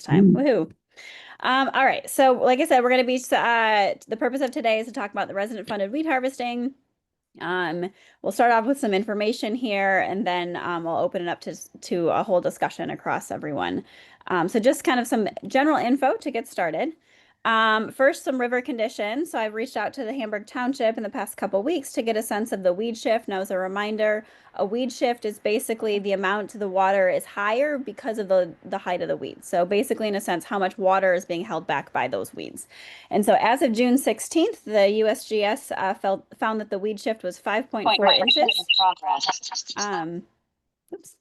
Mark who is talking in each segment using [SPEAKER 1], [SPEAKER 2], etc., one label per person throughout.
[SPEAKER 1] Time. Woohoo. All right. So, like I said, we're going to be the purpose of today is to talk about the resident funded weed harvesting. We'll start off with some information here, and then we'll open it up to a whole discussion across everyone. So, just kind of some general info to get started. First, some river conditions. So I've reached out to the Hamburg Township in the past couple weeks to get a sense of the weed shift. Now, as a reminder, a weed shift is basically the amount the water is higher because of the height of the weeds. So basically, in a sense, how much water is being held back by those weeds. And so as of June 16th, the USGS found that the weed shift was 5.4 inches. Oops.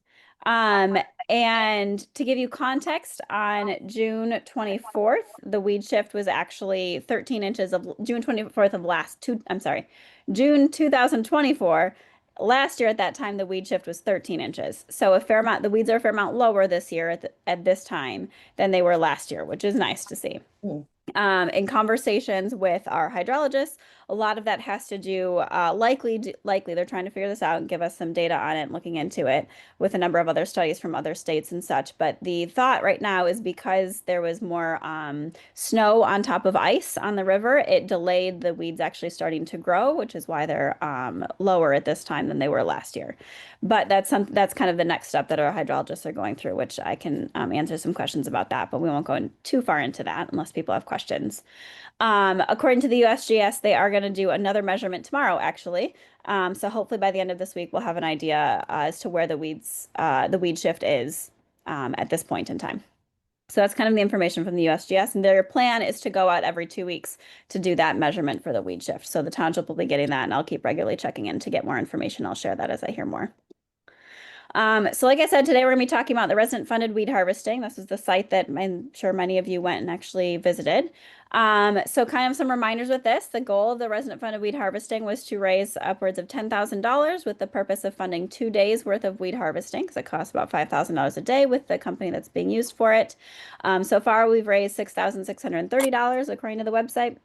[SPEAKER 1] And to give you context, on June 24th, the weed shift was actually 13 inches of June 24th of June 2024. Last year at that time, the weed shift was 13 inches. So a fair amount, the weeds are a fair amount lower this year at this time than they were last year, which is nice to see. In conversations with our hydrologists, a lot of that has to do likely they're trying to figure this out and give us some data on it and looking into it with a number of other studies from other states and such. But the thought right now is because there was more snow on top of ice on the river, it delayed the weeds actually starting to grow, which is why they're lower at this time than they were last year. But that's kind of the next step that our hydrologists are going through, which I can answer some questions about that, but we won't go too far into that unless people have questions. According to the USGS, they are going to do another measurement tomorrow, actually. So hopefully by the end of this week, we'll have an idea as to where the weed shift is at this point in time. So that's kind of the information from the USGS, and their plan is to go out every 2 weeks to do that measurement for the weed shift. So the township will be getting that, and I'll keep regularly checking in to get more information. I'll share that as I hear more. So like I said, today we're going to be talking about the resident funded weed harvesting. This is the site that I'm sure many of you went and actually visited. So kind of some reminders with this. The goal of the resident funded weed harvesting was to raise upwards of $10,000 with the purpose of funding 2 days worth of weed harvesting, because it costs about $5,000 a day with the company that's being used for it. So far, we've raised $6,630 according to the website.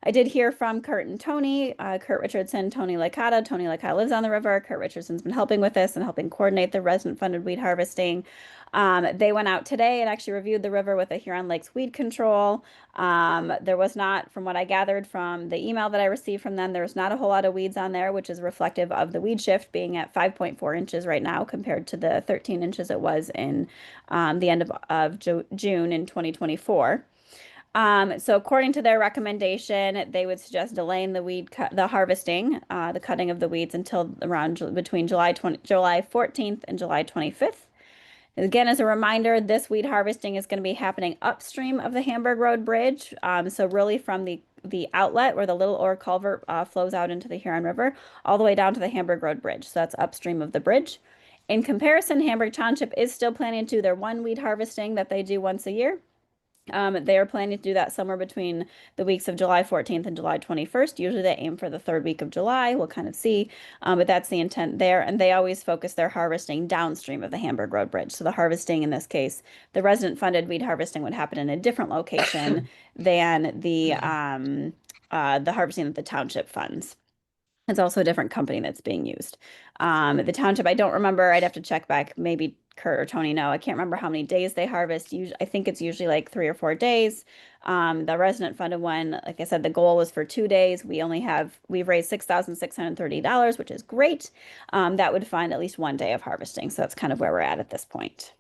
[SPEAKER 1] I did hear from Kurt and Tony, Kurt Richardson, Tony Licata. Tony Licata lives on the river. Kurt Richardson's been helping with this and helping coordinate the resident funded weed harvesting. They went out today and actually reviewed the river with the Huron Lakes Weed Control. There was not, from what I gathered from the email that I received from them, there was not a whole lot of weeds on there, which is reflective of the weed shift being at 5.4 inches right now compared to the 13 inches it was in the end of June in 2024. So according to their recommendation, they would suggest delaying the harvesting, the cutting of the weeds until around between July 14th and July 25th. Again, as a reminder, this weed harvesting is going to be happening upstream of the Hamburg Road Bridge. So really from the outlet where the Little Oar Culvert flows out into the Huron River, all the way down to the Hamburg Road Bridge. So that's upstream of the bridge. In comparison, Hamburg Township is still planning to do their one weed harvesting that they do once a year. They are planning to do that somewhere between the weeks of July 14th and July 21st. Usually they aim for the third week of July. We'll kind of see, but that's the intent there. And they always focus their harvesting downstream of the Hamburg Road Bridge. So the harvesting in this case, the resident funded weed harvesting would happen in a different location than the harvesting that the township funds. It's also a different company that's being used. The township, I don't remember. I'd have to check back. Maybe Kurt or Tony know. I can't remember how many days they harvest. I think it's usually like 3 or 4 days. The resident funded one, like I said, the goal was for 2 days. We've raised $6,630, which is great. That would fund at least 1 day of harvesting. So that's kind of where we're at this point.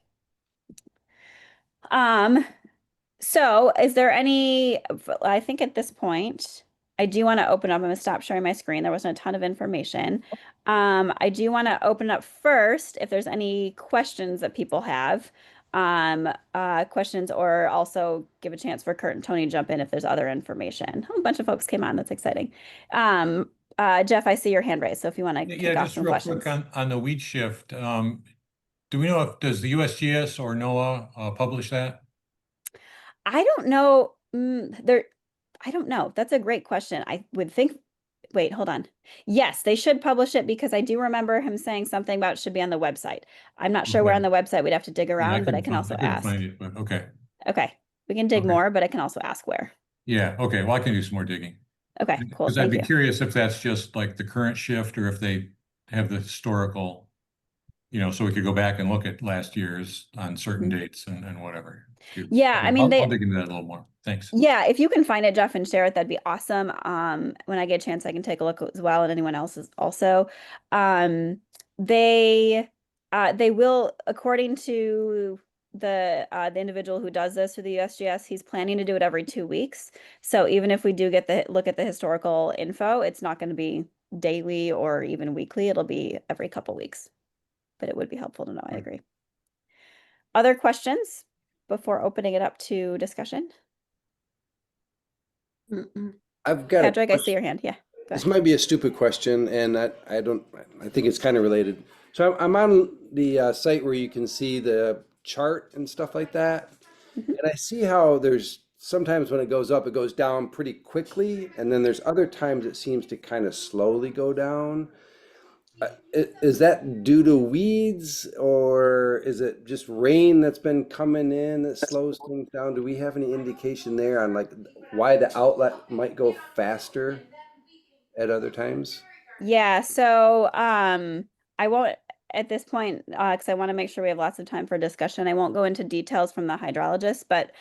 [SPEAKER 1] So is there I think at this point, I do want to open up. I'm going to stop sharing my screen. There wasn't a ton of information. I do want to open up first if there's any questions that people have, questions, or also give a chance for Kurt and Tony to jump in if there's other information. Oh, a bunch of folks came on. That's exciting. Jeff, I see your hand raised. So if you want to kick off some questions.
[SPEAKER 2] Quick on the weed shift. Do we know does the USGS or NOAA publish that?
[SPEAKER 1] I don't know. I don't know. That's a great question. I would think, wait, hold on. Yes, they should publish it because I do remember him saying something about it should be on the website. I'm not sure where on the website. We'd have to dig around, but I can also ask.
[SPEAKER 2] Find it, but okay.
[SPEAKER 1] Okay. We can dig more, but I can also ask where.
[SPEAKER 2] Yeah. Okay. Well, I can do some more digging.
[SPEAKER 1] Okay, cool.
[SPEAKER 2] Because I'd be curious if that's just like the current shift or if they have the historical so we could go back and look at last year's on certain
[SPEAKER 1] Mhm.
[SPEAKER 2] dates and whatever.
[SPEAKER 1] Yeah, I mean
[SPEAKER 2] I'll
[SPEAKER 1] they
[SPEAKER 2] dig into that a little more. Thanks.
[SPEAKER 1] yeah, if you can find it, Jeff, and share it, that'd be awesome. When I get a chance, I can take a look as well, and anyone else is also. Um, they they will, according to the individual who does this for the USGS, he's planning to do it every 2 weeks. So even if we do get the look at the historical info, it's not going to be daily or even weekly. It'll be every couple weeks. But it would be helpful to know. I agree. Other questions before opening it up to discussion?
[SPEAKER 3] Mm-mm. I've got a
[SPEAKER 1] Patrick, I see
[SPEAKER 3] question.
[SPEAKER 1] your hand. Yeah, go
[SPEAKER 3] This
[SPEAKER 1] ahead.
[SPEAKER 3] might be a stupid question, and I don't, I think it's kind of related. So I'm on the site where you can see the chart and stuff like that.
[SPEAKER 1] Mhm.
[SPEAKER 3] And I see how there's sometimes when it goes up, it goes down pretty quickly. And then there's other times it seems to kind of slowly go down. Is that due to weeds or is it just rain that's been coming in that slows things down? Do we have any indication there on like why the outlet might go faster at other times?
[SPEAKER 1] Yeah, so I won't at this point because I want to make sure we have lots of time for discussion. I won't go into details from the hydrologist, but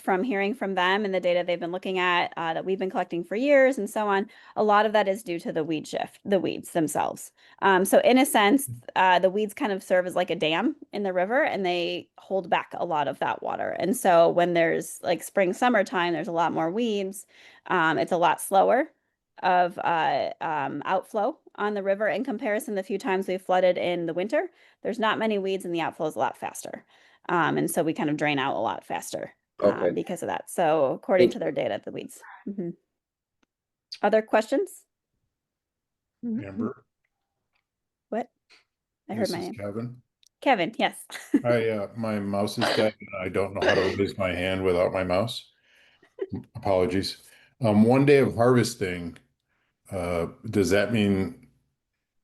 [SPEAKER 1] from hearing from them and the data they've been looking at that we've been collecting for years and so on, a lot of that is due to the weed shift, the weeds themselves. So in a sense, the weeds kind of serve as like a dam in the river, and they hold back a lot of that water. And so when there's like spring, summertime, there's a lot more weeds. It's a lot slower of outflow on the river in comparison to the few times we've flooded in the winter. There's not many weeds and the outflow is a lot faster. And so we kind of drain out a lot faster
[SPEAKER 3] Okay,
[SPEAKER 1] because of that. So according
[SPEAKER 3] thank
[SPEAKER 1] to
[SPEAKER 3] you.
[SPEAKER 1] their data, the weeds. Mhm. Other questions? Mhm.
[SPEAKER 4] Amber,
[SPEAKER 1] What? I heard
[SPEAKER 4] this
[SPEAKER 1] my
[SPEAKER 4] is
[SPEAKER 1] name.
[SPEAKER 4] Kevin.
[SPEAKER 1] Kevin, yes.
[SPEAKER 4] My mouse is dead and I don't know how to raise my hand without my mouse. Apologies. One day of harvesting, does that mean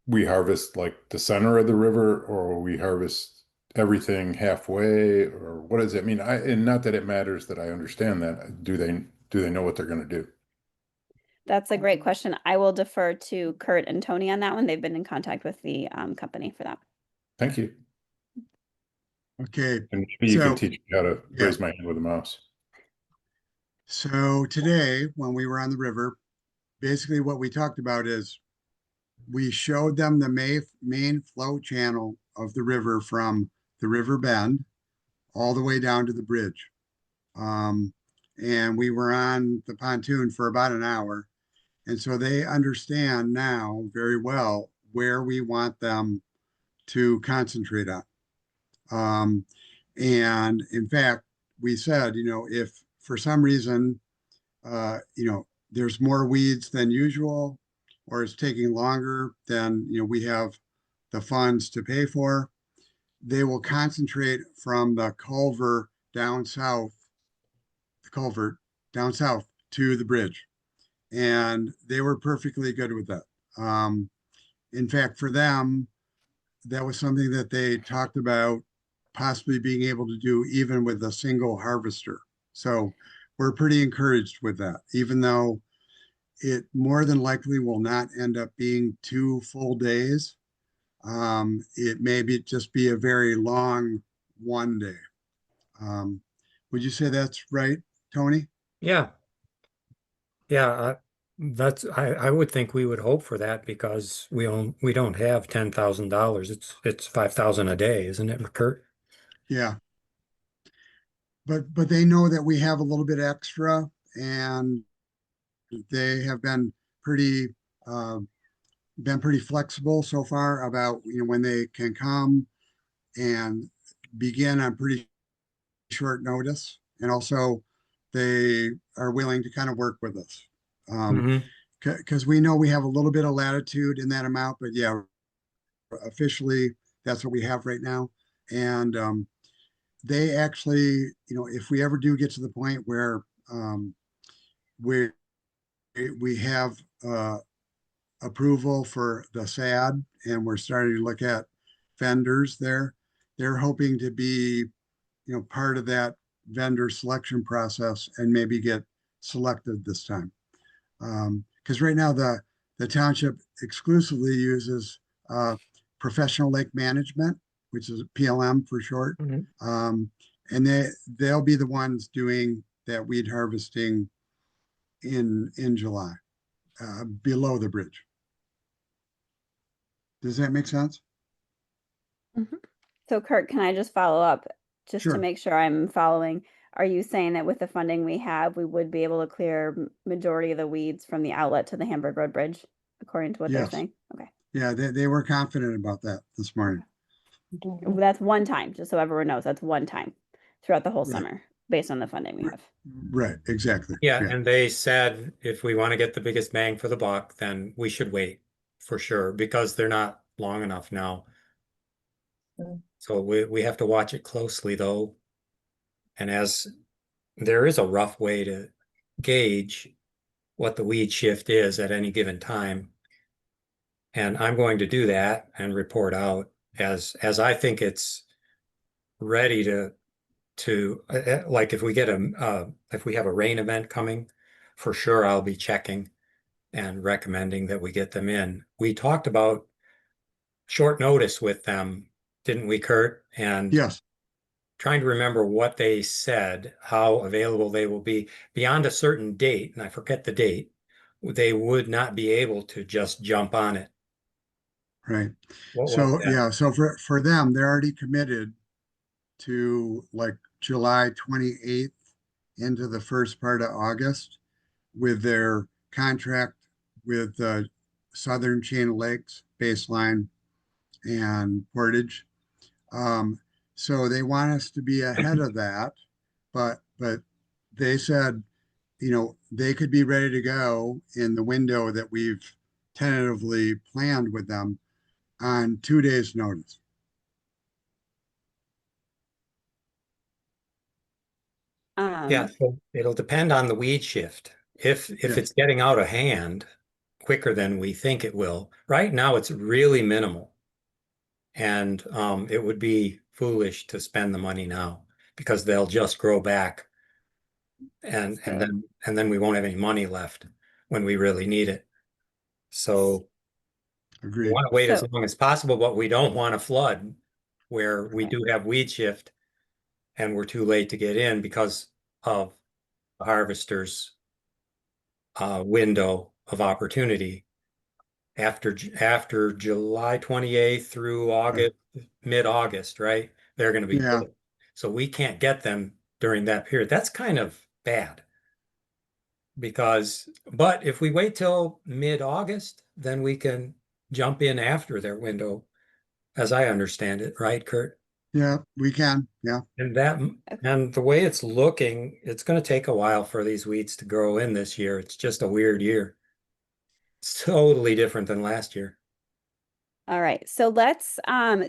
[SPEAKER 4] we harvest like the center of the river or we harvest everything halfway or what does that mean? And not that it matters that I understand that. Do they know what they're going to do?
[SPEAKER 1] That's a great question. I will defer to Kurt and Tony on that one. They've been in contact with the company for that.
[SPEAKER 4] Thank you.
[SPEAKER 5] Okay,
[SPEAKER 4] And maybe you can
[SPEAKER 5] so
[SPEAKER 4] teach me how to
[SPEAKER 5] yeah,
[SPEAKER 4] raise my hand with a mouse.
[SPEAKER 5] so today when we were on the river, basically what we talked about is we showed them the main flow channel of the river from the river bend all the way down to the bridge. Um, and we were on the pontoon for about an hour. And so they understand now very well where we want them to concentrate on. Um, and in fact, we said, if for some reason, there's more weeds than usual, or it's taking longer than, we have the funds to pay for, they will concentrate from the culvert down south to the bridge. And they were perfectly good with that. Um, in fact, for them, that was something that they talked about possibly being able to do even with a single harvester. So we're pretty encouraged with that, even though it more than likely will not end up being 2 full days. It may just be a very long one day. Um, would you say that's right, Tony?
[SPEAKER 6] Yeah, yeah, I would think we would hope for that because we don't have $10,000. It's 5,000 a day, isn't it, Kurt?
[SPEAKER 5] Yeah, but they know that we have a little bit extra, and they have pretty uh, been pretty flexible so far about when they can come and begin on pretty short notice, and also they are willing to kind of work with us
[SPEAKER 6] Hmm.
[SPEAKER 5] because we know we have a little bit of latitude in that amount, but yeah, officially that's what we have right now. And they actually, if we ever do get to the point where we we have approval for the SAD and we're starting to look at vendors there, they're hoping to be, part of that vendor selection process and maybe get selected this time. Because right now the township exclusively uses Professional Lake Management, which is PLM for short.
[SPEAKER 6] Mhm.
[SPEAKER 5] And they'll be the ones doing that weed harvesting in July, below the bridge. Does that make sense?
[SPEAKER 1] Mhm. So Kurt, can I just follow up just to
[SPEAKER 5] Sure.
[SPEAKER 1] make sure I'm following? Are you saying that with the funding we have, we would be able to clear majority of the weeds from the outlet to the Hamburg Road Bridge, according to what they're
[SPEAKER 5] Yes.
[SPEAKER 1] saying? Okay.
[SPEAKER 5] Yeah, they were confident about that this morning.
[SPEAKER 1] That's one time, just so everyone knows, that's one time throughout the whole
[SPEAKER 5] Right.
[SPEAKER 1] summer, based on the funding we
[SPEAKER 5] Right.
[SPEAKER 1] have.
[SPEAKER 5] Right, exactly.
[SPEAKER 6] Yeah,
[SPEAKER 5] Yeah,
[SPEAKER 6] and they said if we want to get the biggest bang for the buck, then we should wait for sure because they're not long enough now. So we have to watch it closely though. And as there is a rough way to gauge what the weed shift is at any given time. And I'm going to do that and report out as I think it's ready to like if we get if we have a rain event coming, for sure I'll be checking and recommending that we get them in. We talked about short notice with them, didn't we, Kurt? And
[SPEAKER 5] yes,
[SPEAKER 6] trying to remember what they said, how available they will be beyond a certain date, and I forget the date, they would not be able to just jump on it.
[SPEAKER 5] right.
[SPEAKER 6] What was
[SPEAKER 5] So
[SPEAKER 6] that?
[SPEAKER 5] yeah, so for them, they're already committed to like July 28th into the first part of August with their contract with the Southern Chain of Lakes, Baseline, and Portage. Um, so they want us to be ahead of that, but they said, they could be ready to go in the window that we've tentatively planned with them on 2 days' notice.
[SPEAKER 6] Yeah,
[SPEAKER 1] Um,
[SPEAKER 6] so it'll depend on the weed shift. If
[SPEAKER 5] Yeah,
[SPEAKER 6] it's getting out of hand quicker than we think it will, right now it's really minimal. And it would be foolish to spend the money now because they'll just grow back and then we won't have any money left when we really need it. So we
[SPEAKER 5] agreed.
[SPEAKER 6] want to wait as
[SPEAKER 1] so
[SPEAKER 6] long as possible, but we don't want to flood where we
[SPEAKER 1] okay.
[SPEAKER 6] do have weed shift and we're too late to get in because of the harvester's window of opportunity after July 28th through
[SPEAKER 5] Right.
[SPEAKER 6] August, mid-August, right? They're going to be
[SPEAKER 5] Yeah,
[SPEAKER 6] full. So we can't get them during that period. That's kind of bad but if we wait till mid-August, then we can jump in after their window, as I understand it, right, Kurt?
[SPEAKER 5] yeah, we can. Yeah,
[SPEAKER 6] And that and the way it's looking, it's going to take a while for these weeds to grow in this year. It's just a weird year. It's totally different than last year.
[SPEAKER 1] All right, so let's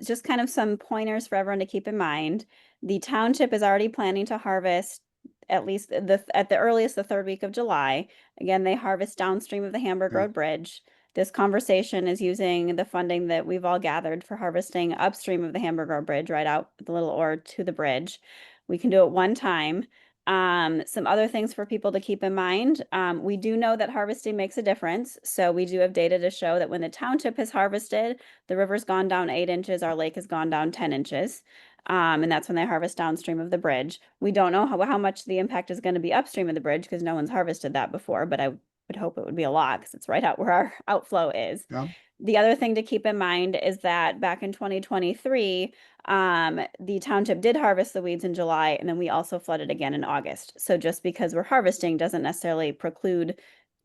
[SPEAKER 1] just kind of some pointers for everyone to keep in mind. The township is already planning to harvest at least at the earliest the third week of July. Again, they harvest downstream of the Hamburg
[SPEAKER 5] yeah,
[SPEAKER 1] Road Bridge. This conversation is using the funding that we've all gathered for harvesting upstream of the Hamburg Road Bridge, right out the little ore to the bridge. We can do it one time. Some other things for people to keep in mind. We do know that harvesting makes a difference. So we do have data to show that when the township has harvested, the river's gone down 8 inches, our lake has gone down 10 inches. And that's when they harvest downstream of the bridge. We don't know how much the impact is going to be upstream of the bridge because no one's harvested that before, but I would hope it would be a lot because it's right out where our outflow is.
[SPEAKER 5] yeah,
[SPEAKER 1] The other thing to keep in mind is that back in 2023, the township did harvest the weeds in July, and then we also flooded again in August. So just because we're harvesting doesn't necessarily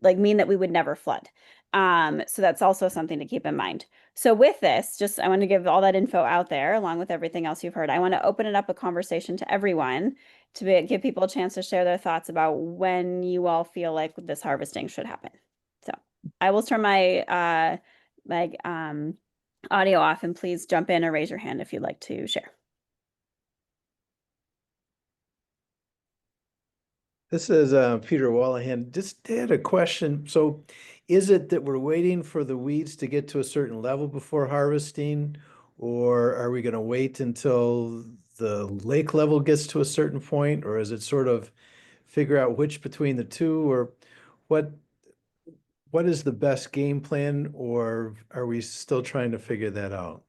[SPEAKER 1] mean that we would never flood. So that's also something to keep in mind. So with this, just I want to give all that info out there along with everything else you've heard. I want to open it up a conversation to everyone give people a chance to share their thoughts about when you all feel like this harvesting should happen. So I will turn my audio off and please jump in or raise your hand if you'd like to share.
[SPEAKER 7] This is Peter Wallahan. Just had a question. So is it that we're waiting for the weeds to get to a certain level before harvesting? Or are we going to wait until the lake level gets to a certain point? Or is it sort of figure out which between the two? Or what what is the best game plan? Or are we still trying to figure that out?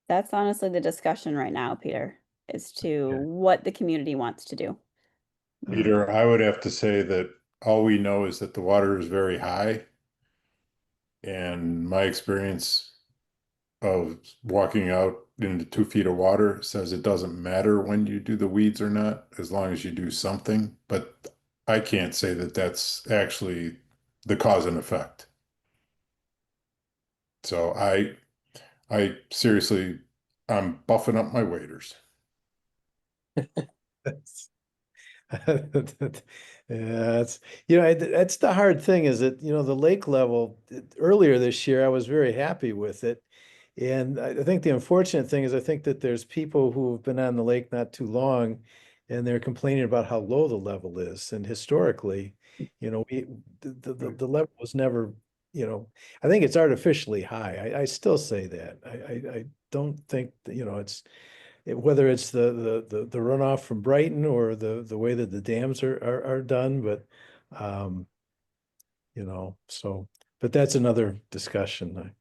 [SPEAKER 1] That's honestly the discussion right now, Peter, as to
[SPEAKER 4] Yeah.
[SPEAKER 1] what the community wants to do.
[SPEAKER 4] Peter, I would have to say that all we know is that the water is very high. And my experience of walking out into 2 feet of water says it doesn't matter when you do the weeds or not, as long as you do something. But I can't say that that's actually the cause and effect. So I seriously, I'm buffing up my waders.
[SPEAKER 7] That's- Yeah, it's, that's the hard thing is that, the lake level earlier this year, I was very happy with it. And I think the unfortunate thing is I think that there's people who have been on the lake not too long and they're complaining about how low the level is. And historically, the level was never, I think it's artificially high. I still say that. I don't think that, whether it's the runoff from Brighton or the way that the dams are done, but so, but that's another discussion.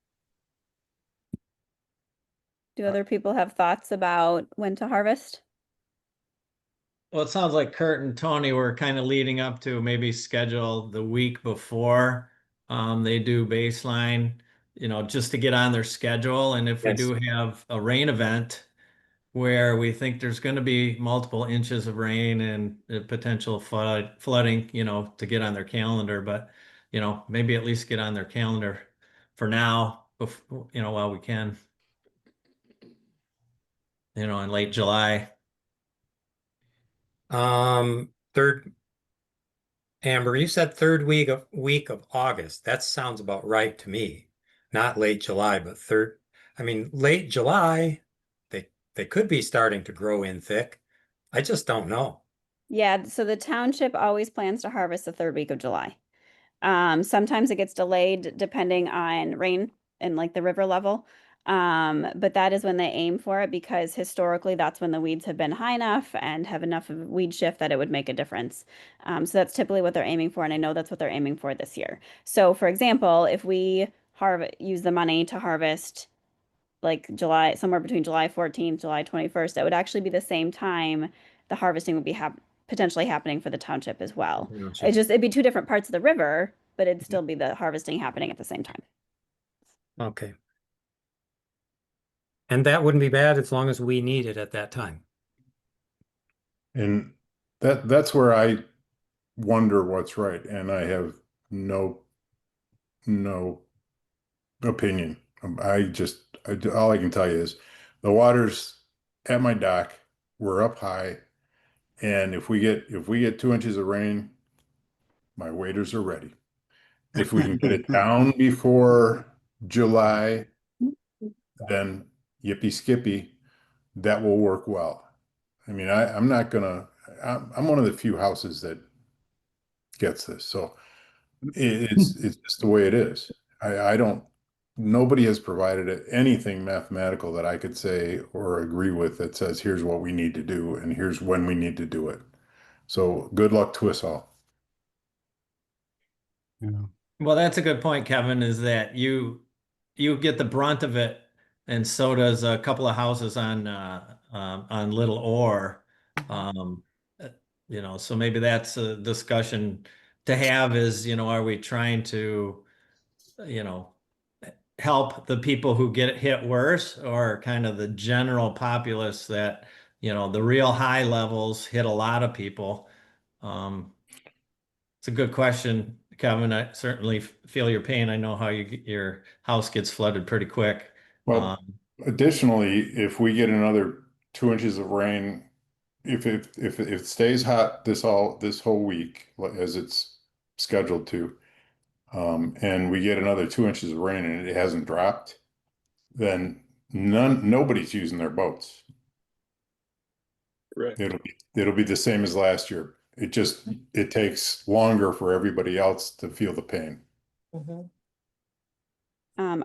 [SPEAKER 1] Do other people have thoughts about when to harvest?
[SPEAKER 8] Well, it sounds like Kurt and Tony were kind of leading up to maybe schedule the week before they do baseline, just to get on their schedule. And if we
[SPEAKER 6] Yes.
[SPEAKER 8] do have a rain event where we think there's going to be multiple inches of rain and potential flooding, to get on their calendar, but maybe at least get on their calendar for now, before, while we can, in late July.
[SPEAKER 6] Third, Amber, you said third week of August. That sounds about right to me. Not late July, but third. I mean, late July, they could be starting to grow in thick. I just don't know.
[SPEAKER 1] Yeah, so the township always plans to harvest the third week of July. Sometimes it gets delayed depending on rain and like the river level. But that is when they aim for it because historically that's when the weeds have been high enough and have enough of a weed shift that it would make a difference. So that's typically what they're aiming for, and I know that's what they're aiming for this year. So for example, if we use the money to harvest like July, somewhere between July 14th, July 21st, that would actually be the same time the harvesting would be potentially happening for the township as well. It'd be two different parts of the river, but it'd still be the harvesting happening at the same time.
[SPEAKER 6] Okay. And that wouldn't be bad as long as we need it at that time.
[SPEAKER 4] And that's where I wonder what's right. And I have no opinion. All I can tell you is the water's at my dock. We're up high. And if we get 2 inches of rain, my waders are ready. If we can get it down before July, then yippee skippy, that will work well. I mean, I'm not gonna, I'm one of the few houses that gets this. So it's just the way it is. I don't, nobody has provided anything mathematical that I could say or agree with that says, here's what we need to do and here's when we need to do it. So good luck to us all.
[SPEAKER 5] Yeah.
[SPEAKER 8] Well, that's a good point, Kevin, is that you get the brunt of it, and so does a couple of houses on Little Ore. Um, so maybe that's a discussion to have is, are we trying to, you know, help the people who get hit worse, or kind of the general populace that, the real high levels hit a lot of people? It's a good question, Kevin. I certainly feel your pain. I know how your house gets flooded pretty quick.
[SPEAKER 4] Well, additionally, if we get another 2 inches of rain, if it stays hot this whole week as it's scheduled to, and we get another 2 inches of rain and it hasn't dropped, then nobody's using their boats.
[SPEAKER 9] Right.
[SPEAKER 4] It'll be the same as last year. It takes longer for everybody else to feel the pain.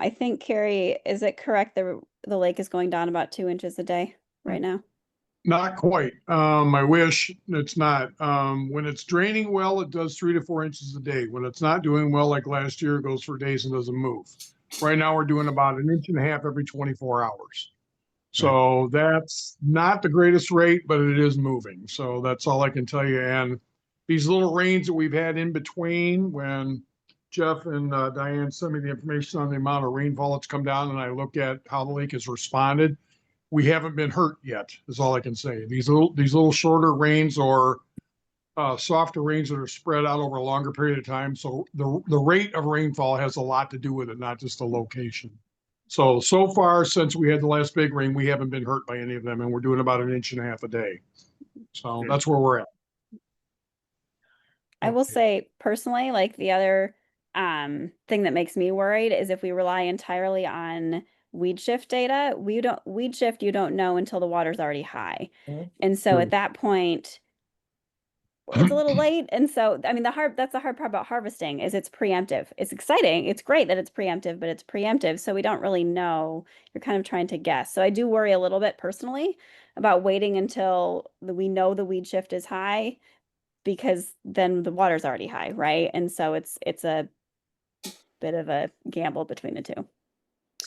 [SPEAKER 1] I think, Carrie, is it correct the lake is going down about 2 inches a day right now?
[SPEAKER 9] Not quite. I wish it's not. When it's draining well, it does 3 to 4 inches a day. When it's not doing well, like last year, it goes for days and doesn't move. Right now, we're doing about 1.5 inches every 24 hours. So that's not the greatest rate, but it is moving. So that's all I can tell you. And these little rains that we've had in between, when Jeff and Diane sent me the information on the amount of rainfall that's come down, and I look at how the lake has responded, we haven't been hurt yet, is all I can say. These little shorter rains or softer rains that are spread out over a longer period of time. So the rate of rainfall has a lot to do with it, not just the location. So far, since we had the last big rain, we haven't been hurt by any of them, and we're doing about 1.5 inches a day. So that's where we're at.
[SPEAKER 1] I will
[SPEAKER 6] Okay.
[SPEAKER 1] say personally, like the other thing that makes me worried is if we rely entirely on weed shift data, weed shift you don't know until the water's already high. And so at that point, it's a little late. And so I mean that's the hard part about harvesting is it's preemptive. It's exciting. It's great that it's preemptive, but it's preemptive. So we don't really know. You're kind of trying to guess. So I do worry a little bit personally about waiting until we know the weed shift is high because then the water's already high, right? And so it's a bit of a gamble between the two.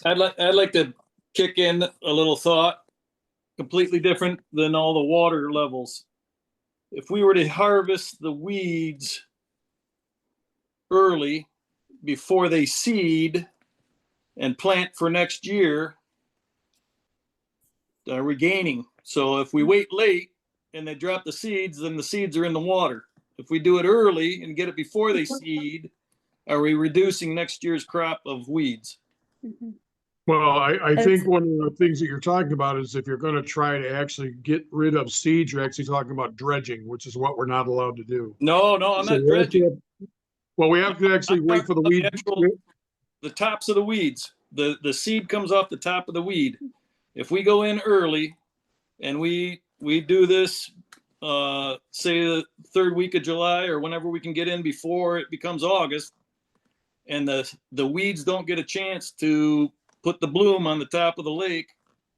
[SPEAKER 10] I'd like to kick in a little thought, completely different than all the water levels. If we were to harvest the weeds early before they seed and plant for next year, we're gaining. So if we wait late and they drop the seeds, then the seeds are in the water. If we do it early and get it before they seed, are we reducing next year's crop of weeds?
[SPEAKER 1] Mhm.
[SPEAKER 9] Well, I
[SPEAKER 1] It's-
[SPEAKER 9] think one of the things that you're talking about is if you're going to try to actually get rid of seeds, you're actually talking about dredging, which is what we're not allowed to do.
[SPEAKER 10] No, I'm
[SPEAKER 9] So
[SPEAKER 10] not
[SPEAKER 9] we have to-
[SPEAKER 10] dredging.
[SPEAKER 9] Well, we have to actually
[SPEAKER 10] I'm
[SPEAKER 9] wait for the
[SPEAKER 10] talking
[SPEAKER 9] weed.
[SPEAKER 10] about the tops of the weeds. The seed comes off the top of the weed. If we go in early and we do this, say the 3rd week of July or whenever we can get in before it becomes August, and the weeds don't get a chance to put the bloom on the top of the lake,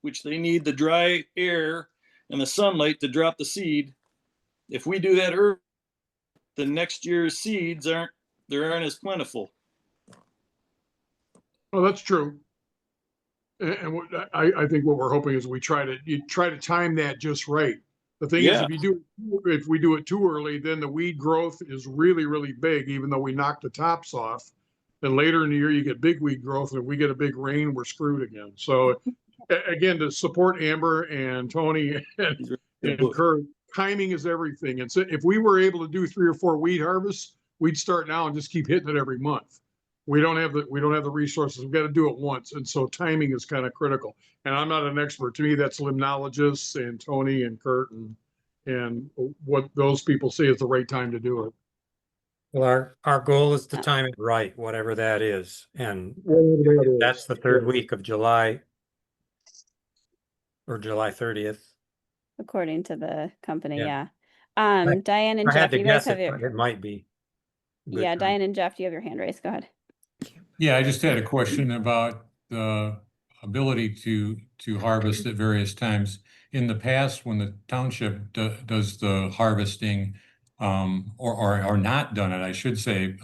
[SPEAKER 10] which they need the dry air and the sunlight to drop the seed. If we do that early, the next year's seeds aren't as plentiful.
[SPEAKER 9] Well, that's true. And I think what we're hoping is you try to time that just right. The thing is,
[SPEAKER 10] Yeah.
[SPEAKER 9] if we do it too early, then the weed growth is really, really big, even though we knock the tops off. Then later in the year, you get big weed growth, and if we get a big rain, we're screwed again. So again, to support Amber and Tony and Kurt, timing is everything. And so if we were able to do 3 or 4 weed harvests, we'd start now and just keep hitting it every month. We don't have the resources. We've got to do it once, and so timing is kind of critical. And I'm not an expert. To me, that's limnologists and Tony and Kurt and what those people say is the right time to do it.
[SPEAKER 6] Well, our goal is to time it right, whatever that is. And
[SPEAKER 9] Whatever that is.
[SPEAKER 6] that's the 3rd week of July or July 30th.
[SPEAKER 1] According to the company,
[SPEAKER 6] Yeah.
[SPEAKER 1] yeah. Diane and
[SPEAKER 6] I had
[SPEAKER 1] Jeff,
[SPEAKER 6] to
[SPEAKER 1] you guys
[SPEAKER 6] guess
[SPEAKER 1] have
[SPEAKER 6] it,
[SPEAKER 1] your
[SPEAKER 6] but it might be. a good
[SPEAKER 1] yeah,
[SPEAKER 6] time.
[SPEAKER 1] Diane and Jeff, you have your hand raised. Go ahead.
[SPEAKER 2] Yeah, I just had a question about the ability to harvest at various times. In the past, when the township does the harvesting, or not done it, I should say,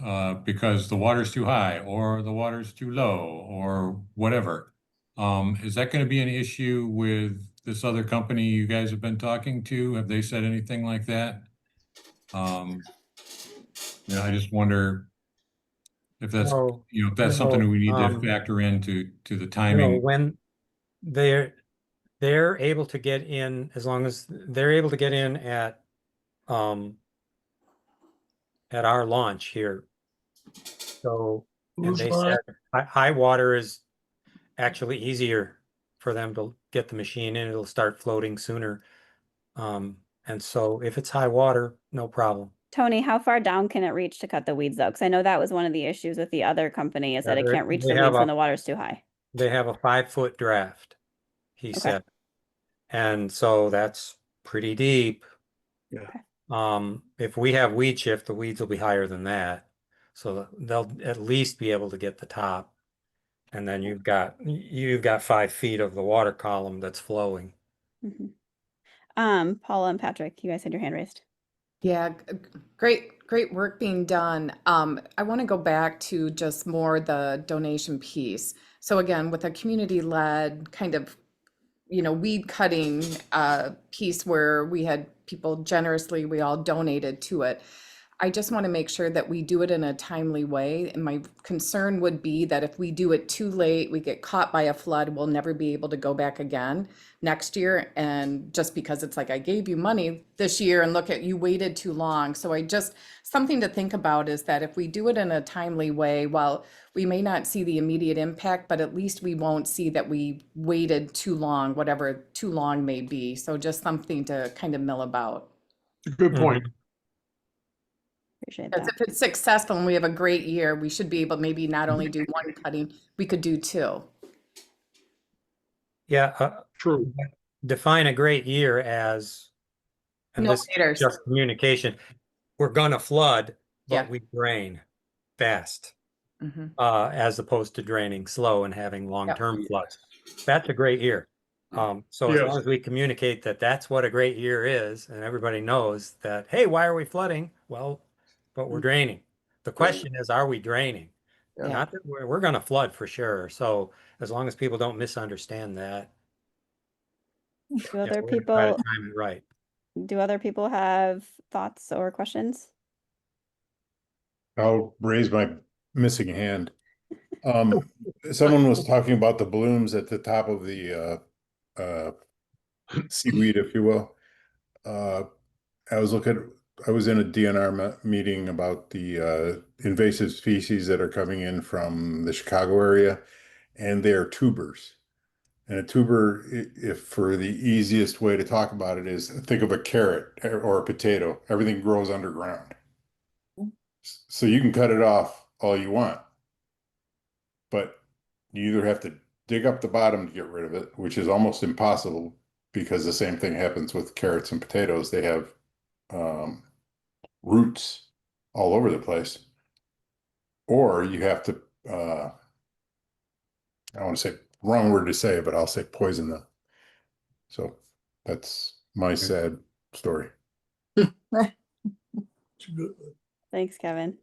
[SPEAKER 2] because the water's too high or the water's too low or whatever. Is that going to be an issue with this other company you guys have been talking to? Have they said anything like that? I just wonder if that's,
[SPEAKER 6] No,
[SPEAKER 2] if that's something that we need to
[SPEAKER 6] no,
[SPEAKER 2] factor into the
[SPEAKER 6] You know,
[SPEAKER 2] timing.
[SPEAKER 6] when they're able to get in, as long as they're able to get in at our launch here. So, and they said high water is actually easier for them to get the machine in. It'll start floating sooner. And so if it's high water, no problem.
[SPEAKER 1] Tony, how far down can it reach to cut the weeds though? Because I know that was one of the issues with the other company is that it can't reach
[SPEAKER 6] They
[SPEAKER 1] the
[SPEAKER 6] have
[SPEAKER 1] weeds when
[SPEAKER 6] a-
[SPEAKER 1] the water's too high.
[SPEAKER 6] They have a 5-foot draft, he
[SPEAKER 1] Okay.
[SPEAKER 6] said. And so that's pretty deep.
[SPEAKER 7] Yeah.
[SPEAKER 6] If we have weed shift, the weeds will be higher than that. So they'll at least be able to get the top. And then you've got 5 feet of the water column that's flowing.
[SPEAKER 1] Mhm. Paula and Patrick, you guys had your hand raised.
[SPEAKER 11] Yeah, great work being done. I want to go back to just more the donation piece. So again, with a community-led kind of weed cutting piece where we had people generously, we all donated to it. I just want to make sure that we do it in a timely way. And my concern would be that if we do it too late, we get caught by a flood, we'll never be able to go back again next year. And just because it's like, I gave you money this year and look at, you waited too long. So something to think about is that if we do it in a timely way, while we may not see the immediate impact, but at least we won't see that we waited too long, whatever too long may be. So just something to kind of mill about.
[SPEAKER 9] Good point.
[SPEAKER 1] Appreciate
[SPEAKER 11] Because
[SPEAKER 1] that.
[SPEAKER 11] if it's successful and we have a great year, we should be able to maybe not only do one cutting, we could do two.
[SPEAKER 6] Yeah,
[SPEAKER 9] True.
[SPEAKER 6] define a great year as, and
[SPEAKER 11] No
[SPEAKER 6] this is
[SPEAKER 11] haters.
[SPEAKER 6] just communication. We're gonna flood,
[SPEAKER 11] Yeah.
[SPEAKER 6] but we drain fast,
[SPEAKER 11] Mhm.
[SPEAKER 6] as opposed to draining slow and having long-term floods. That's a great year. So as
[SPEAKER 9] Yes.
[SPEAKER 6] long as we communicate that that's what a great year is, and everybody knows that, hey, why are we flooding? Well, but we're draining. The question is, are we draining?
[SPEAKER 3] Yeah.
[SPEAKER 6] Not that we're gonna flood for sure. So as long as people don't misunderstand that,
[SPEAKER 1] Do
[SPEAKER 6] yeah,
[SPEAKER 1] other
[SPEAKER 6] we're gonna try to
[SPEAKER 1] people
[SPEAKER 6] time it right.
[SPEAKER 1] have thoughts or questions?
[SPEAKER 4] I'll raise my missing hand. Someone was talking about the blooms at the top of the seaweed, if you will. I was in a DNR meeting about the invasive species that are coming in from the Chicago area, and they are tubers. And a tuber, if for the easiest way to talk about it, is think of a carrot or a potato. Everything grows underground. So you can cut it off all you want, but you either have to dig up the bottom to get rid of it, which is almost impossible because the same thing happens with carrots and potatoes. They have roots all over the place. Or you have to, I want to say wrong word to say, but I'll say poison them. So that's my sad story.
[SPEAKER 1] Thanks, Kevin.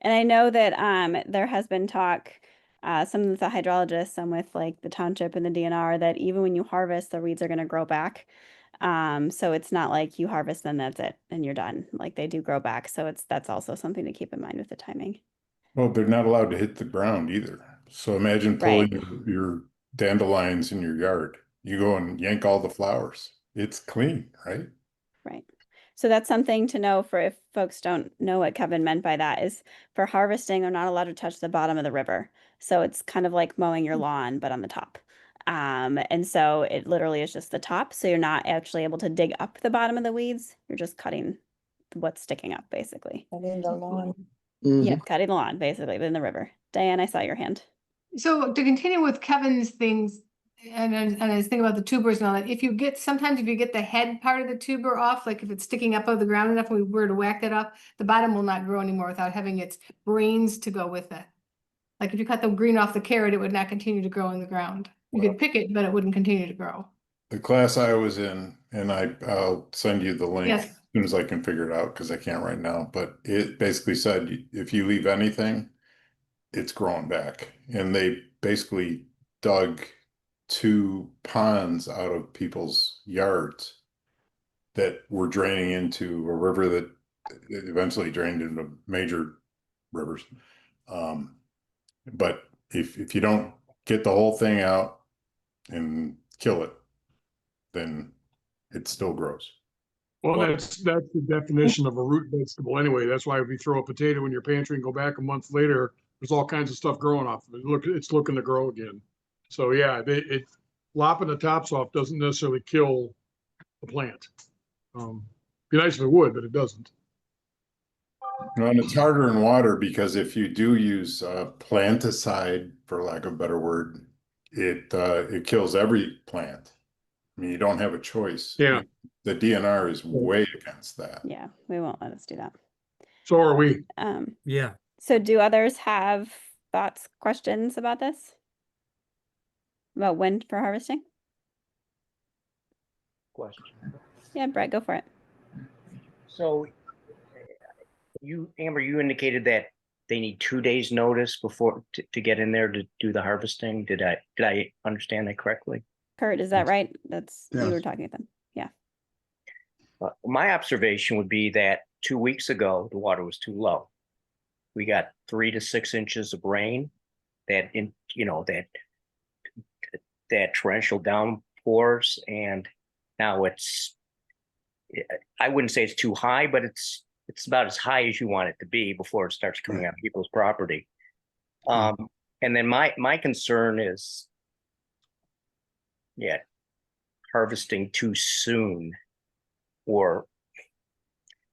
[SPEAKER 1] And I know that there has been talk, some with the hydrologists, some with like the township and the DNR, that even when you harvest, the weeds are going to grow back. So it's not like you harvest then that's it and you're done. Like they do grow back. So that's also something to keep in mind with the timing.
[SPEAKER 4] Well, they're not allowed to hit the ground either. So imagine
[SPEAKER 1] Right.
[SPEAKER 4] pulling your dandelions in your yard. You go and yank all the flowers. It's clean, right?
[SPEAKER 1] Right. So that's something to know for if folks don't know what Kevin meant by that is for harvesting, they're not allowed to touch the bottom of the river. So it's kind of like mowing your lawn, but on the top. And so it literally is just the top. So you're not actually able to dig up the bottom of the weeds. You're just cutting what's sticking up, basically.
[SPEAKER 12] Cutting the lawn.
[SPEAKER 1] Yeah, cutting the lawn, basically, in the river. Diane, I saw your hand.
[SPEAKER 12] So to continue with Kevin's things and his thing about the tubers and all that, sometimes if you get the head part of the tuber off, like if it's sticking up out of the ground enough and we were to whack that off, the bottom will not grow anymore without having its brains to go with it. Like if you cut the green off the carrot, it would not continue to grow in the ground. You could pick it, but it wouldn't continue to grow.
[SPEAKER 4] The class I was in, and I'll send you the link
[SPEAKER 12] Yes.
[SPEAKER 4] as soon as I can figure it out because I can't right now, but it basically said if you leave anything, it's growing back. And they basically dug 2 ponds out of people's yards that were draining into a river that eventually drained into major rivers. But if you don't get the whole thing out and kill it, then it still grows.
[SPEAKER 9] Well, that's the definition of a root vegetable anyway. That's why if you throw a potato in your pantry and go back a month later, there's all kinds of stuff growing off of it. It's looking to grow again. So yeah, lopping the tops off doesn't necessarily kill the plant. Be nice if it would, but it doesn't.
[SPEAKER 4] And it's harder in water because if you do use planticide, for lack of a better word, it kills every plant. I mean, you don't have a choice.
[SPEAKER 9] Yeah.
[SPEAKER 4] The DNR is way against that.
[SPEAKER 1] Yeah, we won't let us do that.
[SPEAKER 9] So are we.
[SPEAKER 6] Yeah.
[SPEAKER 1] So do others have thoughts, questions about this? About when for harvesting?
[SPEAKER 13] Question.
[SPEAKER 1] Yeah, Brett, go for it.
[SPEAKER 13] So Amber, you indicated that they need 2 days notice before to get in there to do the harvesting. Did I understand that correctly?
[SPEAKER 1] Kurt, is that right? That's, you were
[SPEAKER 5] Yes.
[SPEAKER 1] talking with them. Yeah.
[SPEAKER 13] My observation would be that 2 weeks ago, the water was too low. We got 3 to 6 inches of rain that that torrential downpours, and now I wouldn't say it's too high, but it's about as high as you want it to be before it starts coming on people's property. And then my concern is, harvesting too soon, or,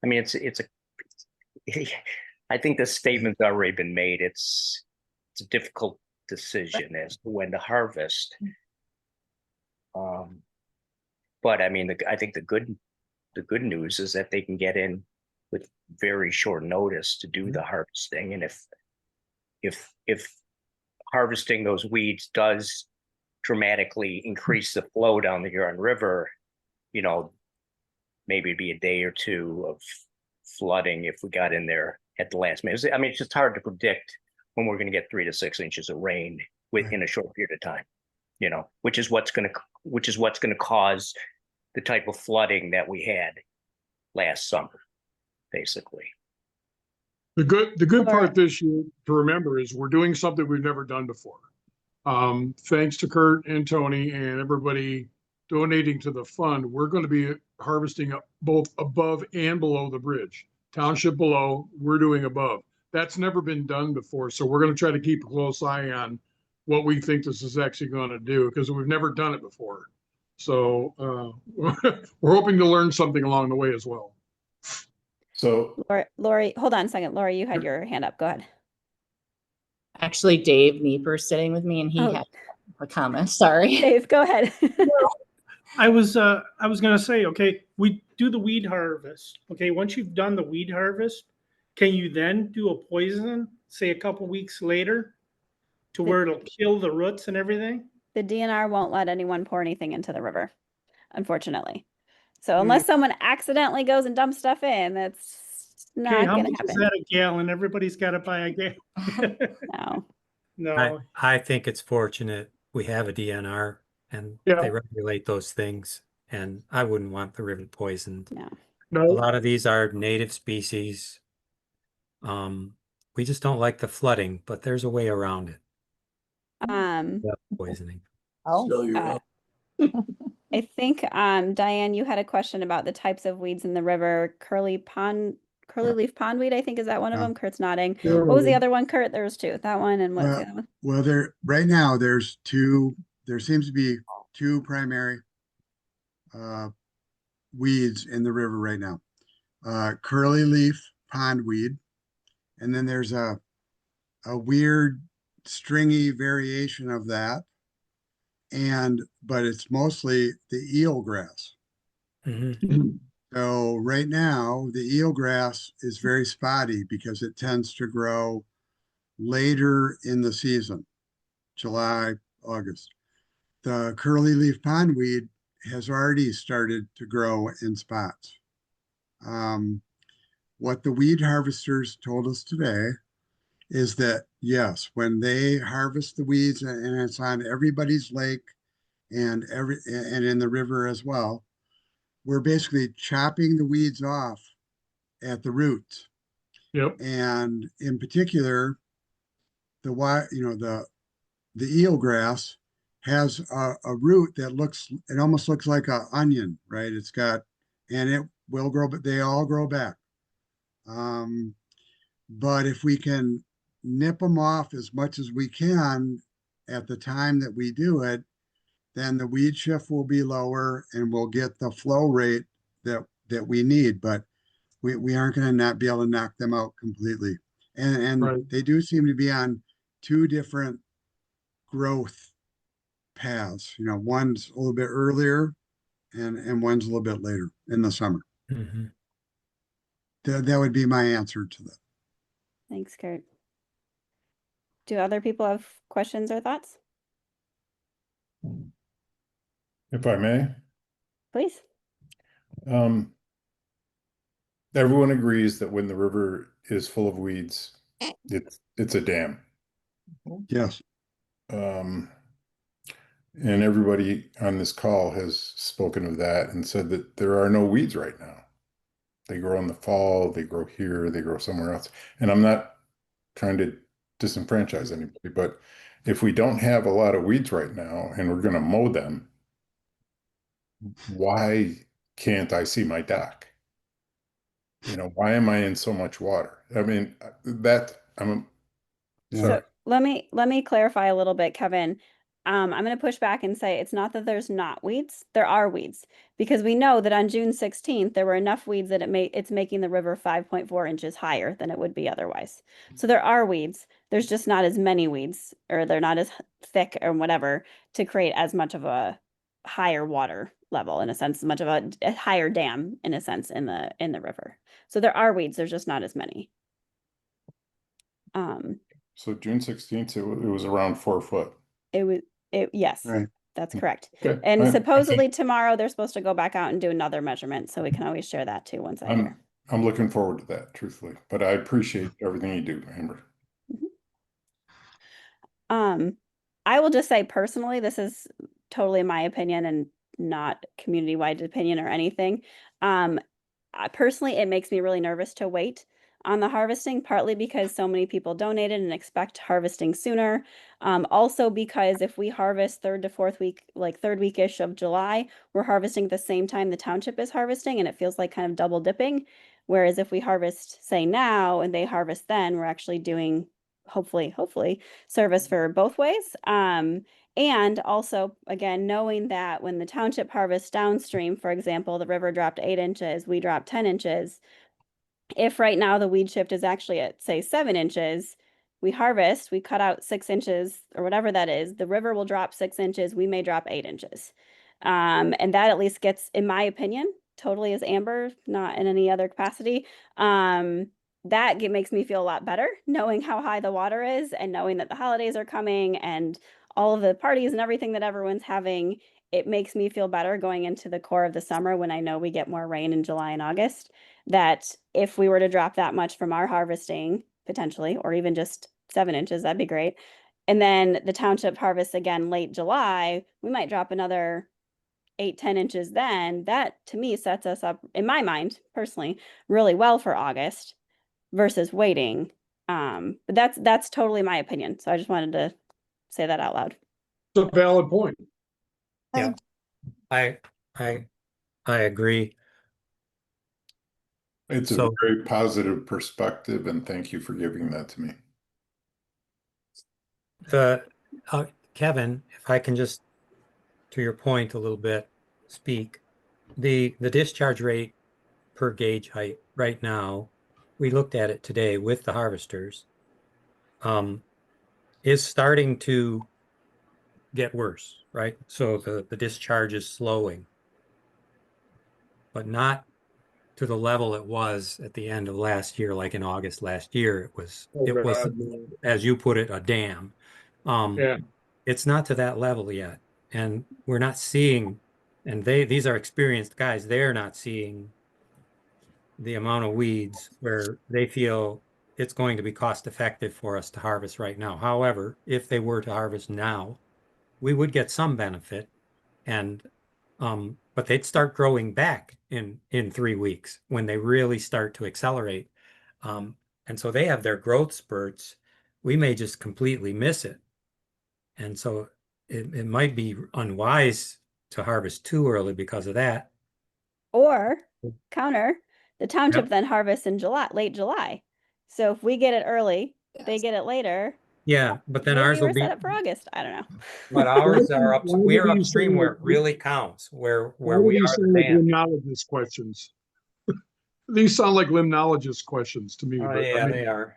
[SPEAKER 13] I mean, I think the statement's already been made. It's a difficult decision as to when to harvest. But I mean, I think the good news is that they can get in with very short notice to do the harvesting, and if harvesting those weeds does dramatically increase the flow down the Huron River, maybe it'd be a day or two of flooding if we got in there at the last minute. I mean, it's just hard to predict when we're going to get 3 to 6 inches of rain within a short period of time, which is what's going to cause the type of flooding that we had last summer, basically.
[SPEAKER 9] The good part this year to remember is we're doing something we've never done before. Thanks to Kurt and Tony and everybody donating to the fund, we're going to be harvesting both above and below the bridge. Township below, we're doing above. That's never been done before, so we're going to try to keep a close eye on what we think this is actually going to do, because we've never done it before. So we're hoping to learn something along the way as well.
[SPEAKER 4] So
[SPEAKER 1] Lori, hold on a second. Lori, you had your hand up. Go ahead.
[SPEAKER 14] Actually, Dave Nieper sitting with me, and he had a comment. Sorry.
[SPEAKER 1] Dave, go ahead.
[SPEAKER 15] I was gonna say, okay, we do the weed harvest. Okay, once you've done the weed harvest, can you then do a poison, say a couple weeks later, to where it'll kill the roots and everything?
[SPEAKER 1] The DNR won't let anyone pour anything into the river, unfortunately. So unless someone accidentally goes and dumps stuff in, that's not
[SPEAKER 15] Okay, how
[SPEAKER 1] going to
[SPEAKER 15] much is
[SPEAKER 1] happen.
[SPEAKER 15] that a gallon? Everybody's got to buy a gallon.
[SPEAKER 1] No.
[SPEAKER 15] No.
[SPEAKER 6] I think it's fortunate we have a DNR and they regulate those things, and I wouldn't want the river poisoned.
[SPEAKER 9] No.
[SPEAKER 6] A lot of these are native species. We just don't like the flooding, but there's a way around it. Poisoning.
[SPEAKER 1] I think Diane, you had a question about the types of weeds in the river. Curly leaf pondweed, I think, is that one of them? Kurt's nodding. What was the other one, Kurt? There was 2. That one, and what's the other one?
[SPEAKER 5] Well, right now there's 2. There seems to be 2 primary weeds in the river right now. Curly leaf pondweed, and then there's a weird stringy variation of that, but it's mostly the eelgrass. So right now the eelgrass is very spotty because it tends to grow later in the season, July, August. The curly leaf pondweed has already started to grow in spots. What the weed harvesters told us today is that, yes, when they harvest the weeds, and it's on everybody's lake and in the river as well, we're basically chopping the weeds off at the roots.
[SPEAKER 9] Yep.
[SPEAKER 5] And in particular, the eelgrass has a root that it almost looks like an onion, right? And it will grow, but they all grow back. But if we can nip them off as much as we can at the time that we do it, then the weed shift will be lower and we'll get the flow rate that we need. But we aren't going to not be able to knock them out completely. And they do seem to be on 2 different growth paths. One's a little bit earlier and one's a little bit later in the summer. That would be my answer to that.
[SPEAKER 1] Thanks, Kurt. Do other people have questions or thoughts?
[SPEAKER 4] if I may,
[SPEAKER 1] Please.
[SPEAKER 4] Everyone agrees that when the river is full of weeds, it's a dam.
[SPEAKER 5] Yes.
[SPEAKER 4] And everybody on this call has spoken of that and said that there are no weeds right now. They grow in the fall, they grow here, they grow somewhere else. And I'm not trying to disenfranchise anybody, but if we don't have a lot of weeds right now and we're going to mow them, why can't I see my dock? You know, why am I in so much water? I mean, I'm sorry.
[SPEAKER 1] So let me clarify a little bit, Kevin. I'm going to push back and say it's not that there's not weeds. There are weeds because we know that on June 16th there were enough weeds that it's making the river 5.4 inches higher than it would be otherwise. So there are weeds. There's just not as many weeds, or they're not as thick or whatever to create as much of a higher water level, in a sense, much of a higher dam in a sense in the river. So there are weeds. There's just not as many.
[SPEAKER 4] So June 16th, it was around 4 foot.
[SPEAKER 1] Yes,
[SPEAKER 5] Right.
[SPEAKER 1] that's correct.
[SPEAKER 4] Okay.
[SPEAKER 1] And supposedly tomorrow they're supposed to go back out and do another measurement, so we can always share that too once I hear.
[SPEAKER 4] I'm looking forward to that, truthfully, but I appreciate everything you do, Amber.
[SPEAKER 1] I will just say personally, this is totally my opinion and not community-wide opinion or anything. Personally, it makes me really nervous to wait on the harvesting, partly because so many people donated and expect harvesting sooner. Also because if we harvest third to fourth week, like third weekish of July, we're harvesting at the same time the township is harvesting, and it feels like kind of double dipping. Whereas if we harvest, say now, and they harvest then, we're actually doing hopefully service for both ways. And also, again, knowing that when the township harvests downstream, for example, the river dropped 8 inches, we dropped 10 inches. If right now the weed shift is actually at, say, 7 inches, we harvest, we cut out 6 inches or whatever that is, the river will drop 6 inches, we may drop 8 inches. And that at least gets, in my opinion, totally as Amber, not in any other capacity. Makes me feel a lot better knowing how high the water is and knowing that the holidays are coming and all of the parties and everything that everyone's having. It makes me feel better going into the core of the summer when I know we get more rain in July and August, that if we were to drop that much from our harvesting potentially, or even just 7 inches, that'd be great. And then the township harvests again late July, we might drop another 8-10 inches. Then that to me sets us up, in my mind personally, really well for August versus waiting. But that's totally my opinion. So I just wanted to say that out loud.
[SPEAKER 9] It's a valid point.
[SPEAKER 6] Yeah, I agree.
[SPEAKER 4] It's a very positive perspective, and thank you for giving that to me.
[SPEAKER 6] Kevin, if I can just, to your point a little bit, speak, the discharge rate per gauge height right now, we looked at it today with the harvesters, is starting to get worse, right? So the discharge is slowing, but not to the level it was at the end of last year, like in August last year. It was, as you put it, a dam.
[SPEAKER 9] Yeah.
[SPEAKER 6] It's not to that level yet. And we're not seeing, and these are experienced guys, they're not seeing the amount of weeds where they feel it's going to be cost effective for us to harvest right now. However, if they were to harvest now, we would get some benefit, and but they'd start growing back in 3 weeks when they really start to accelerate. And so they have their growth spurts. We may just completely miss it. And so it might be unwise to harvest too early because of that.
[SPEAKER 1] Or counter, the township
[SPEAKER 6] Yep.
[SPEAKER 1] then harvests in late July. So if we get it early, they get it later.
[SPEAKER 6] Yeah, but then
[SPEAKER 1] Maybe
[SPEAKER 6] ours will
[SPEAKER 1] we're
[SPEAKER 6] be,
[SPEAKER 1] set up for August. I don't know.
[SPEAKER 6] but ours are
[SPEAKER 9] Why do
[SPEAKER 6] we're
[SPEAKER 9] these
[SPEAKER 6] upstream
[SPEAKER 9] sound
[SPEAKER 6] where
[SPEAKER 9] like-
[SPEAKER 6] it really counts, where
[SPEAKER 9] Why do
[SPEAKER 6] we
[SPEAKER 9] these
[SPEAKER 6] are the
[SPEAKER 9] sound like
[SPEAKER 6] dam.
[SPEAKER 9] limnologist questions? These sound like limnologist questions to me.
[SPEAKER 6] Oh,
[SPEAKER 9] but
[SPEAKER 6] yeah, they are.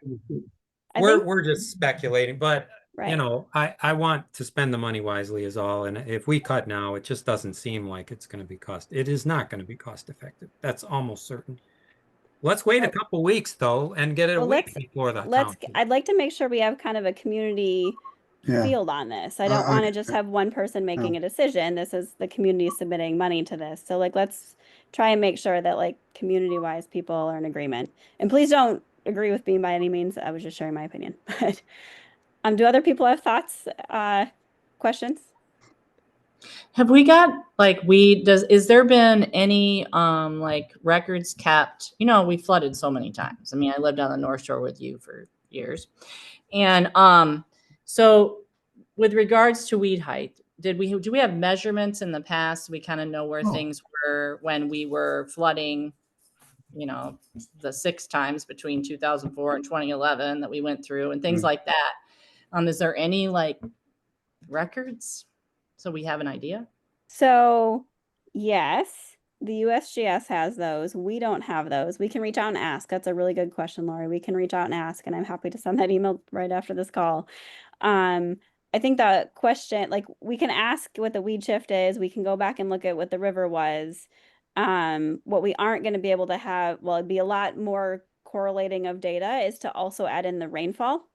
[SPEAKER 1] I think,
[SPEAKER 6] We're just speculating, but you
[SPEAKER 1] right.
[SPEAKER 6] know, I want to spend the money wisely is all. And if we cut now, it just doesn't seem like it's going to be it is not going to be cost effective. That's almost certain. Let's wait a couple weeks though and get it a
[SPEAKER 1] Well,
[SPEAKER 6] week before the township.
[SPEAKER 1] I'd like to make sure we have kind of a community
[SPEAKER 5] Yeah.
[SPEAKER 1] field on this. I don't want to
[SPEAKER 5] Okay.
[SPEAKER 1] just have one person making
[SPEAKER 5] No.
[SPEAKER 1] a decision. This is the community submitting money to this. So like, let's try and make sure that like community wise people are in agreement. And please don't agree with me by any means. I was just sharing my opinion. But do other people have thoughts, questions?
[SPEAKER 14] Have we got like is there been any like records kept? You know, we flooded so many times. I mean, I lived on the North Shore with you for years. And so with regards to weed height, do we have measurements in the past? We kind of know where things were when we were flooding, you know, the 6 times between 2004 and 2011 that we went through and things like that. Is there any like records so we have an idea?
[SPEAKER 1] So, yes, the USGS has those. We don't have those. We can reach out and ask. That's a really good question, Lori. We can reach out and ask, and I'm happy to send that email right after this call. I think the question, like, we can ask what the weed shift is. We can go back and look at what the river was. What we aren't going to be able to have, well, it'd be a lot more correlating of data is to also add in the rainfall.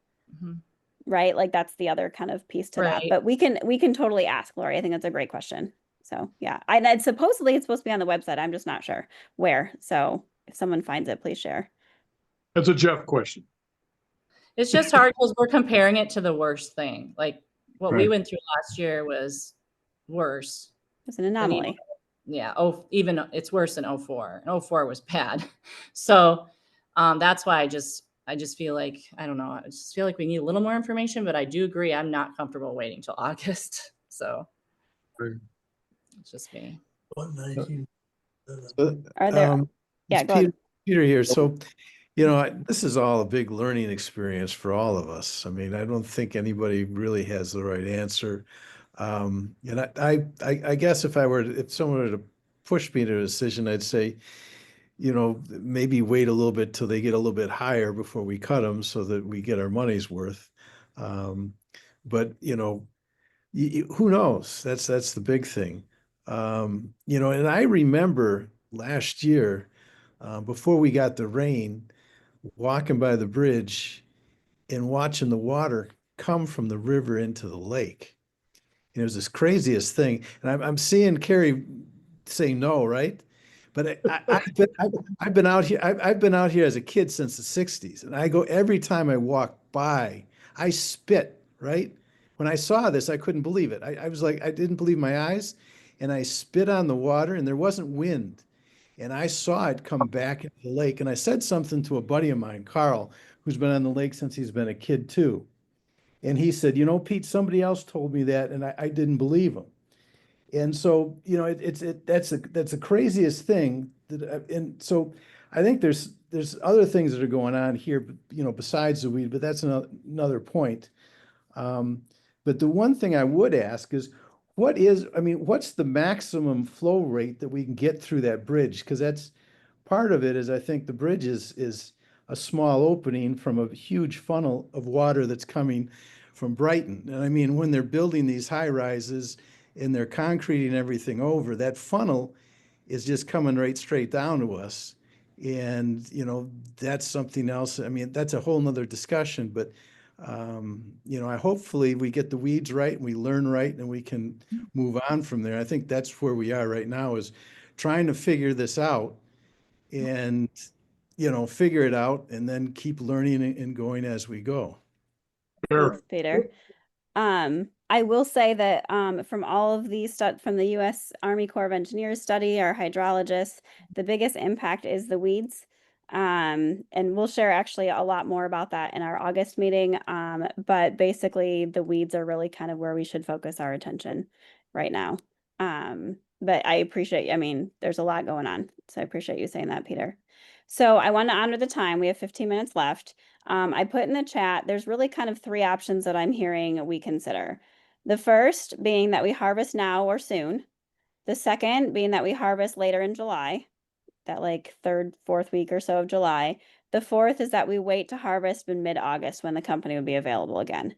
[SPEAKER 1] Right? Like that's the other kind of piece to that. But we can totally ask, Lori. I think that's a great question. So yeah, it's supposed to be on the website. I'm just not sure where. So if someone finds it, please share.
[SPEAKER 9] That's a Jeff question.
[SPEAKER 14] It's just hard because we're comparing it to the worst thing. Like what we went through last year was worse.
[SPEAKER 1] It's an anomaly.
[SPEAKER 14] Yeah. Oh, even it's worse than 04. And 04 was bad. So that's why I just feel like, I don't know. I just feel like we need a little more information, but I do agree. I'm not comfortable waiting till August. So it's just me.
[SPEAKER 1] Are there, yeah, go ahead.
[SPEAKER 7] Peter here. So, you know, this is all a big learning experience for all of us. I mean, I don't think anybody really has the right answer. And I guess if someone were to push me to a decision, I'd say, you know, maybe wait a little bit till they get a little bit higher before we cut them so that we get our money's worth. But, you know, who knows? That's the big thing. You know, and I remember last year, before we got the rain, walking by the bridge and watching the water come from the river into the lake. And it was this craziest thing. And I'm seeing Carrie say no, right? But I've been out here. I've been out here as a kid since the 60s. And I go every time I walk by, I spit, right? When I saw this, I couldn't believe it. I was like, I didn't believe my eyes. And I spit on the water and there wasn't wind. And I saw it come back into the lake. And I said something to a buddy of mine, Carl, who's been on the lake since he's been a kid too. And he said, you know, Pete, somebody else told me that, and I didn't believe him. And so, you know, that's the craziest thing and so I think there's other things that are going on here, you know, besides the weed, but that's another point. But the one thing I would ask is, what's the maximum flow rate that we can get through that bridge? Because that's part of it is I think the bridge is a small opening from a huge funnel of water that's coming from Brighton. And I mean, when they're building these high rises and they're concreting everything over, that funnel is just coming right straight down to us. And, you know, that's something else. I mean, that's a whole nother discussion, but, you know, hopefully we get the weeds right and we learn right and we can move on from there. I think that's where we are right now, is trying to figure this out and, you know, figure it out and then keep learning and going as we go.
[SPEAKER 1] Thanks, Peter. I will say that from all of these from the U.S. Army Corps of Engineers study, our hydrologists, the biggest impact is the weeds. And we'll share actually a lot more about that in our August meeting. But basically the weeds are really kind of where we should focus our attention right now. But I appreciate, I mean, there's a lot going on. So I appreciate you saying that, Peter. So I want to honor the time. We have 15 minutes left. I put in the chat, there's really kind of 3 options that I'm hearing we consider. The first being that we harvest now or soon. The second being that we harvest later in July, that like 3rd, 4th week or so of July. The fourth is that we wait to harvest in mid-August when the company will be available again.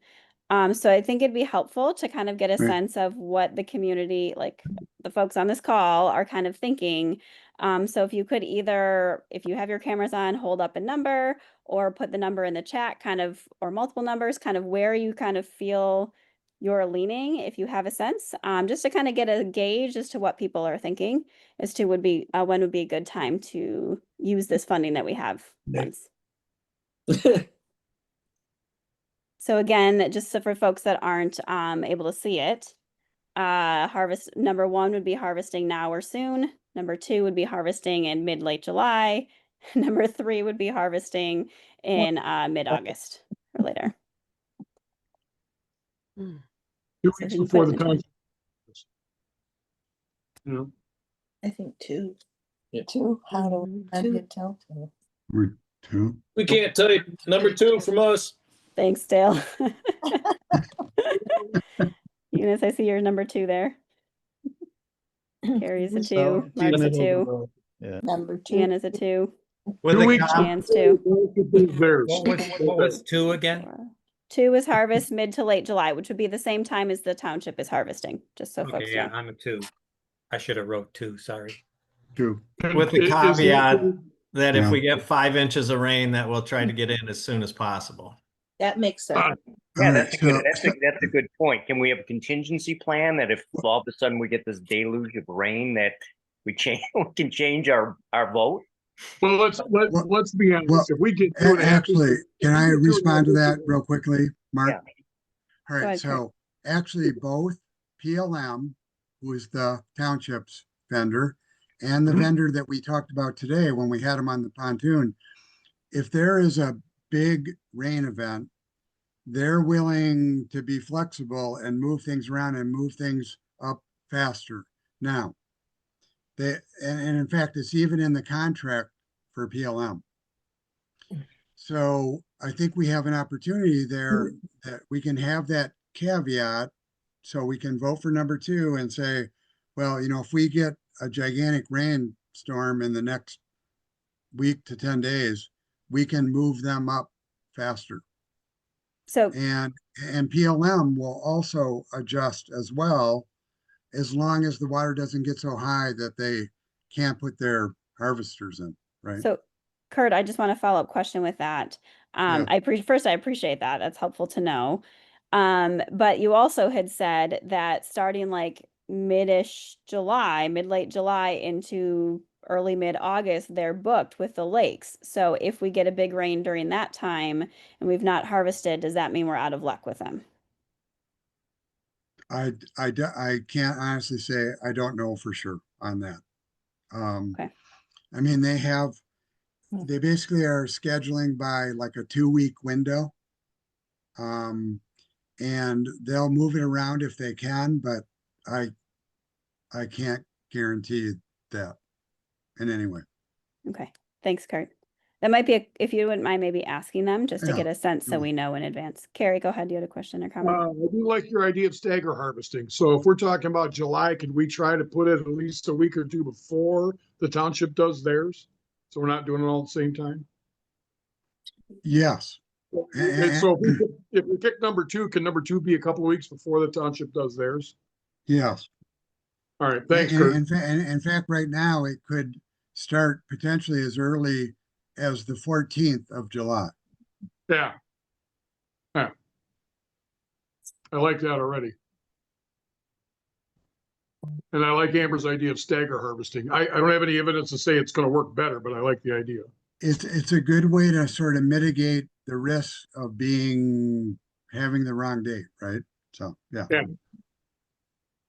[SPEAKER 1] So I think it'd be helpful to kind of get a sense of what the community, like the folks on this call, are kind of thinking. So if you could either, if you have your cameras on, hold up a number or put the number in the chat, kind of, or multiple numbers, kind of where you kind of feel you're leaning, if you have a sense, just to kind of get a gauge as to what people are thinking as to when would be a good time to use this funding that we have. So again, just so for folks that aren't able to see it, harvest number 1 would be harvesting now or soon. Number 2 would be harvesting in mid-late July. Number 3 would be harvesting in mid-August or later.
[SPEAKER 9] 2
[SPEAKER 1] So
[SPEAKER 9] weeks
[SPEAKER 1] if you can
[SPEAKER 9] before
[SPEAKER 1] put
[SPEAKER 9] the
[SPEAKER 1] it in the
[SPEAKER 9] township. You know,
[SPEAKER 16] I think 2. 2. How do I get tell to?
[SPEAKER 5] Number 2.
[SPEAKER 10] We can't type. Number 2 from us.
[SPEAKER 1] Thanks, Dale. Eunice, I see your number 2 there. Carrie's a 2.
[SPEAKER 7] So,
[SPEAKER 1] Mark's a
[SPEAKER 7] middle of the
[SPEAKER 1] 2.
[SPEAKER 7] road. Yeah.
[SPEAKER 16] Number 2.
[SPEAKER 1] Anna's a 2.
[SPEAKER 6] With
[SPEAKER 9] 2
[SPEAKER 6] the
[SPEAKER 9] weeks.
[SPEAKER 6] com-
[SPEAKER 1] Dan's 2.
[SPEAKER 9] Theirs.
[SPEAKER 6] what was 2 again?
[SPEAKER 1] 2 is harvest mid to late July, which would be the same time as the township is harvesting, just so
[SPEAKER 6] Okay,
[SPEAKER 1] folks
[SPEAKER 6] yeah,
[SPEAKER 1] know.
[SPEAKER 6] I'm a 2. I should have wrote 2, sorry.
[SPEAKER 5] 2.
[SPEAKER 8] With the
[SPEAKER 9] Is that-
[SPEAKER 8] caveat that if
[SPEAKER 5] Yeah.
[SPEAKER 8] we get 5 inches of rain, that we'll try to get in as soon as possible.
[SPEAKER 16] That makes sense.
[SPEAKER 13] Yeah,
[SPEAKER 5] All
[SPEAKER 13] that's
[SPEAKER 5] right,
[SPEAKER 13] a good,
[SPEAKER 5] so-
[SPEAKER 13] that's a good point. Can we have a contingency plan that if all of a sudden we get this deluge of rain that we can change our vote?
[SPEAKER 9] Well, let's be honest.
[SPEAKER 5] Well,
[SPEAKER 9] If we get 2.5
[SPEAKER 5] Actually, can I
[SPEAKER 9] if we get 2.5
[SPEAKER 5] respond to that
[SPEAKER 9] inches-
[SPEAKER 5] real quickly, Mark?
[SPEAKER 13] Yeah.
[SPEAKER 5] All
[SPEAKER 1] Go
[SPEAKER 5] right,
[SPEAKER 1] ahead,
[SPEAKER 5] so actually both PLM, who is the township's vendor, and the
[SPEAKER 9] Mhm.
[SPEAKER 5] vendor that we talked about today when we had them on the pontoon, if there is a big rain event, they're willing to be flexible and move things around and move things up faster. Now, and in fact, it's even in the contract for PLM. So I think we have an opportunity there that we can have that caveat. So we can vote for number 2 and say, well, if we get a gigantic rainstorm in the next week to 10 days, we can move them up faster.
[SPEAKER 1] So
[SPEAKER 5] And PLM will also adjust as well, as long as the water doesn't get so high that they can't put their harvesters in, right?
[SPEAKER 1] So, Kurt, I just want a follow-up question with that.
[SPEAKER 5] Yeah.
[SPEAKER 1] I appreciate that. That's helpful to know. But you also had said that starting like mid-ish July, mid-late July into early mid-August, they're booked with the lakes. So if we get a big rain during that time and we've not harvested, does that mean we're out of luck with them?
[SPEAKER 5] I can't honestly say, I don't know for sure on that.
[SPEAKER 1] Okay.
[SPEAKER 5] I mean, they basically are scheduling by like a 2-week window. And they'll move it around if they can, but I can't guarantee that in any way.
[SPEAKER 1] Okay. Thanks, Kurt. That might be if you wouldn't mind maybe asking them just to
[SPEAKER 5] Yeah.
[SPEAKER 1] get a sense so we know in advance. Carrie, go ahead. You had a question or comment?
[SPEAKER 9] I do like your idea of stagger harvesting. So if we're talking about July, could we try to put it at least a week or 2 before the township does theirs? So we're not doing it all at the same time?
[SPEAKER 5] Yes.
[SPEAKER 9] And so if we pick number 2, can number 2 be a couple of weeks before the township does theirs?
[SPEAKER 5] Yes.
[SPEAKER 9] All right, thanks,
[SPEAKER 5] And
[SPEAKER 9] Kurt.
[SPEAKER 5] in fact, right now, it could start potentially as early as the 14th of July.
[SPEAKER 9] Yeah. Yeah. I like that already. And I like Amber's idea of stagger harvesting. I don't have any evidence to say it's going to work better, but I like the idea.
[SPEAKER 5] It's a good way to sort of mitigate the risk of having the wrong date, right? So, yeah.
[SPEAKER 9] Yeah.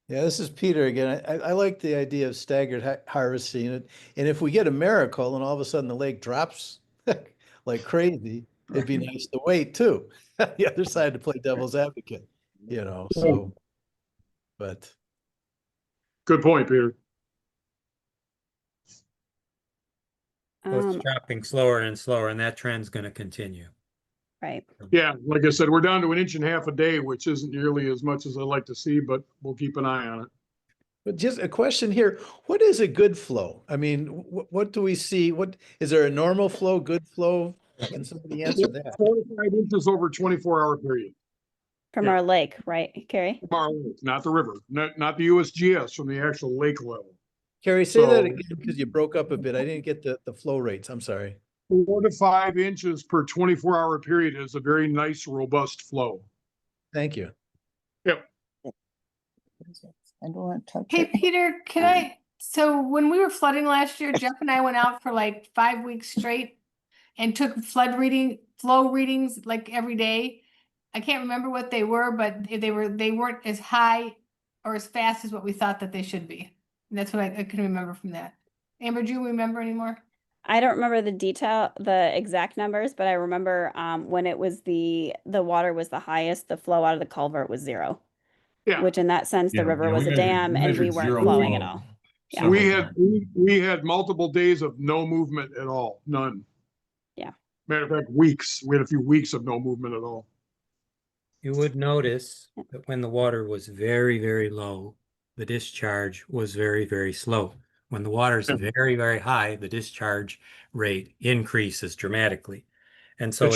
[SPEAKER 7] Yeah, this is Peter again. I like the idea of staggered harvesting. And if we get a miracle and all of a sudden the lake drops like crazy, it'd be nice to wait too. The other side to play devil's advocate, so, but.
[SPEAKER 9] Good point, Peter.
[SPEAKER 6] So it's dropping slower and slower, and that trend's going to continue.
[SPEAKER 1] Right.
[SPEAKER 9] Yeah, like I said, we're down to 1.5 inches a day, which isn't nearly as much as I'd like to see, but we'll keep an eye on it.
[SPEAKER 7] But just a question here, what is a good flow? I mean, what do we see? What is there a normal flow, good flow? Can somebody answer that?
[SPEAKER 9] 4 to 5 inches over a 24-hour period.
[SPEAKER 1] From
[SPEAKER 9] Yeah.
[SPEAKER 1] our lake, right, Carrie?
[SPEAKER 9] From our lake, not the river, not the USGS, from the actual lake level.
[SPEAKER 7] Carrie, say that
[SPEAKER 9] So-
[SPEAKER 7] again because you broke up a bit. I didn't get the flow rates. I'm sorry.
[SPEAKER 9] 4 to 5 inches per 24-hour period is a very nice, robust flow.
[SPEAKER 7] Thank you.
[SPEAKER 9] Yep.
[SPEAKER 16] I don't want to touch
[SPEAKER 12] Hey,
[SPEAKER 16] it.
[SPEAKER 12] Peter, so when we were flooding last year, Jeff and I went out for like 5 weeks straight and took flow readings like every day. I can't remember what they were, but they weren't as high or as fast as what we thought that they should be. And that's what I can remember from that. Amber, do you remember anymore?
[SPEAKER 1] I don't remember the exact numbers, but I remember when it was the water was the highest, the flow out of the culvert was 0.
[SPEAKER 9] Yeah.
[SPEAKER 1] Which in that sense, the river was a dam and we weren't flowing at all. Yeah.
[SPEAKER 9] We had multiple days of no movement at all, none.
[SPEAKER 1] Yeah.
[SPEAKER 9] Matter of fact, weeks. We had a few weeks of no movement at all.
[SPEAKER 6] You would notice that when the water was very, very low, the discharge was very, very slow. When the water is very, very high, the discharge rate increases dramatically. And so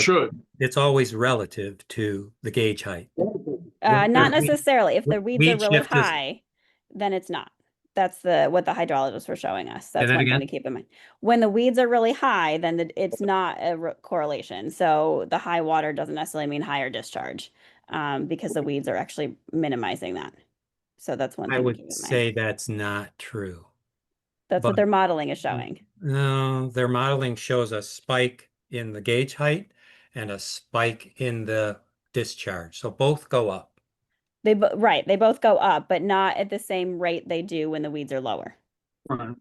[SPEAKER 6] it's always relative to the gauge height.
[SPEAKER 1] Not necessarily. If the weeds are
[SPEAKER 6] Weed
[SPEAKER 1] really
[SPEAKER 6] shift is-
[SPEAKER 1] high, then it's not. That's what the hydrologists were showing us. That's
[SPEAKER 6] that
[SPEAKER 1] one thing
[SPEAKER 6] again?
[SPEAKER 1] to keep in mind. When the weeds are really high, then it's not a correlation. So the high water doesn't necessarily mean higher discharge, because the weeds are actually minimizing that. So that's one
[SPEAKER 6] I
[SPEAKER 1] thing to keep
[SPEAKER 6] would
[SPEAKER 1] in mind.
[SPEAKER 6] say that's not true.
[SPEAKER 1] That's what their modeling is showing.
[SPEAKER 6] No, their modeling shows a spike in the gauge height and a spike in the discharge. So both go up.
[SPEAKER 1] They both go up, but not at the same rate they do when the weeds are lower.
[SPEAKER 9] Right.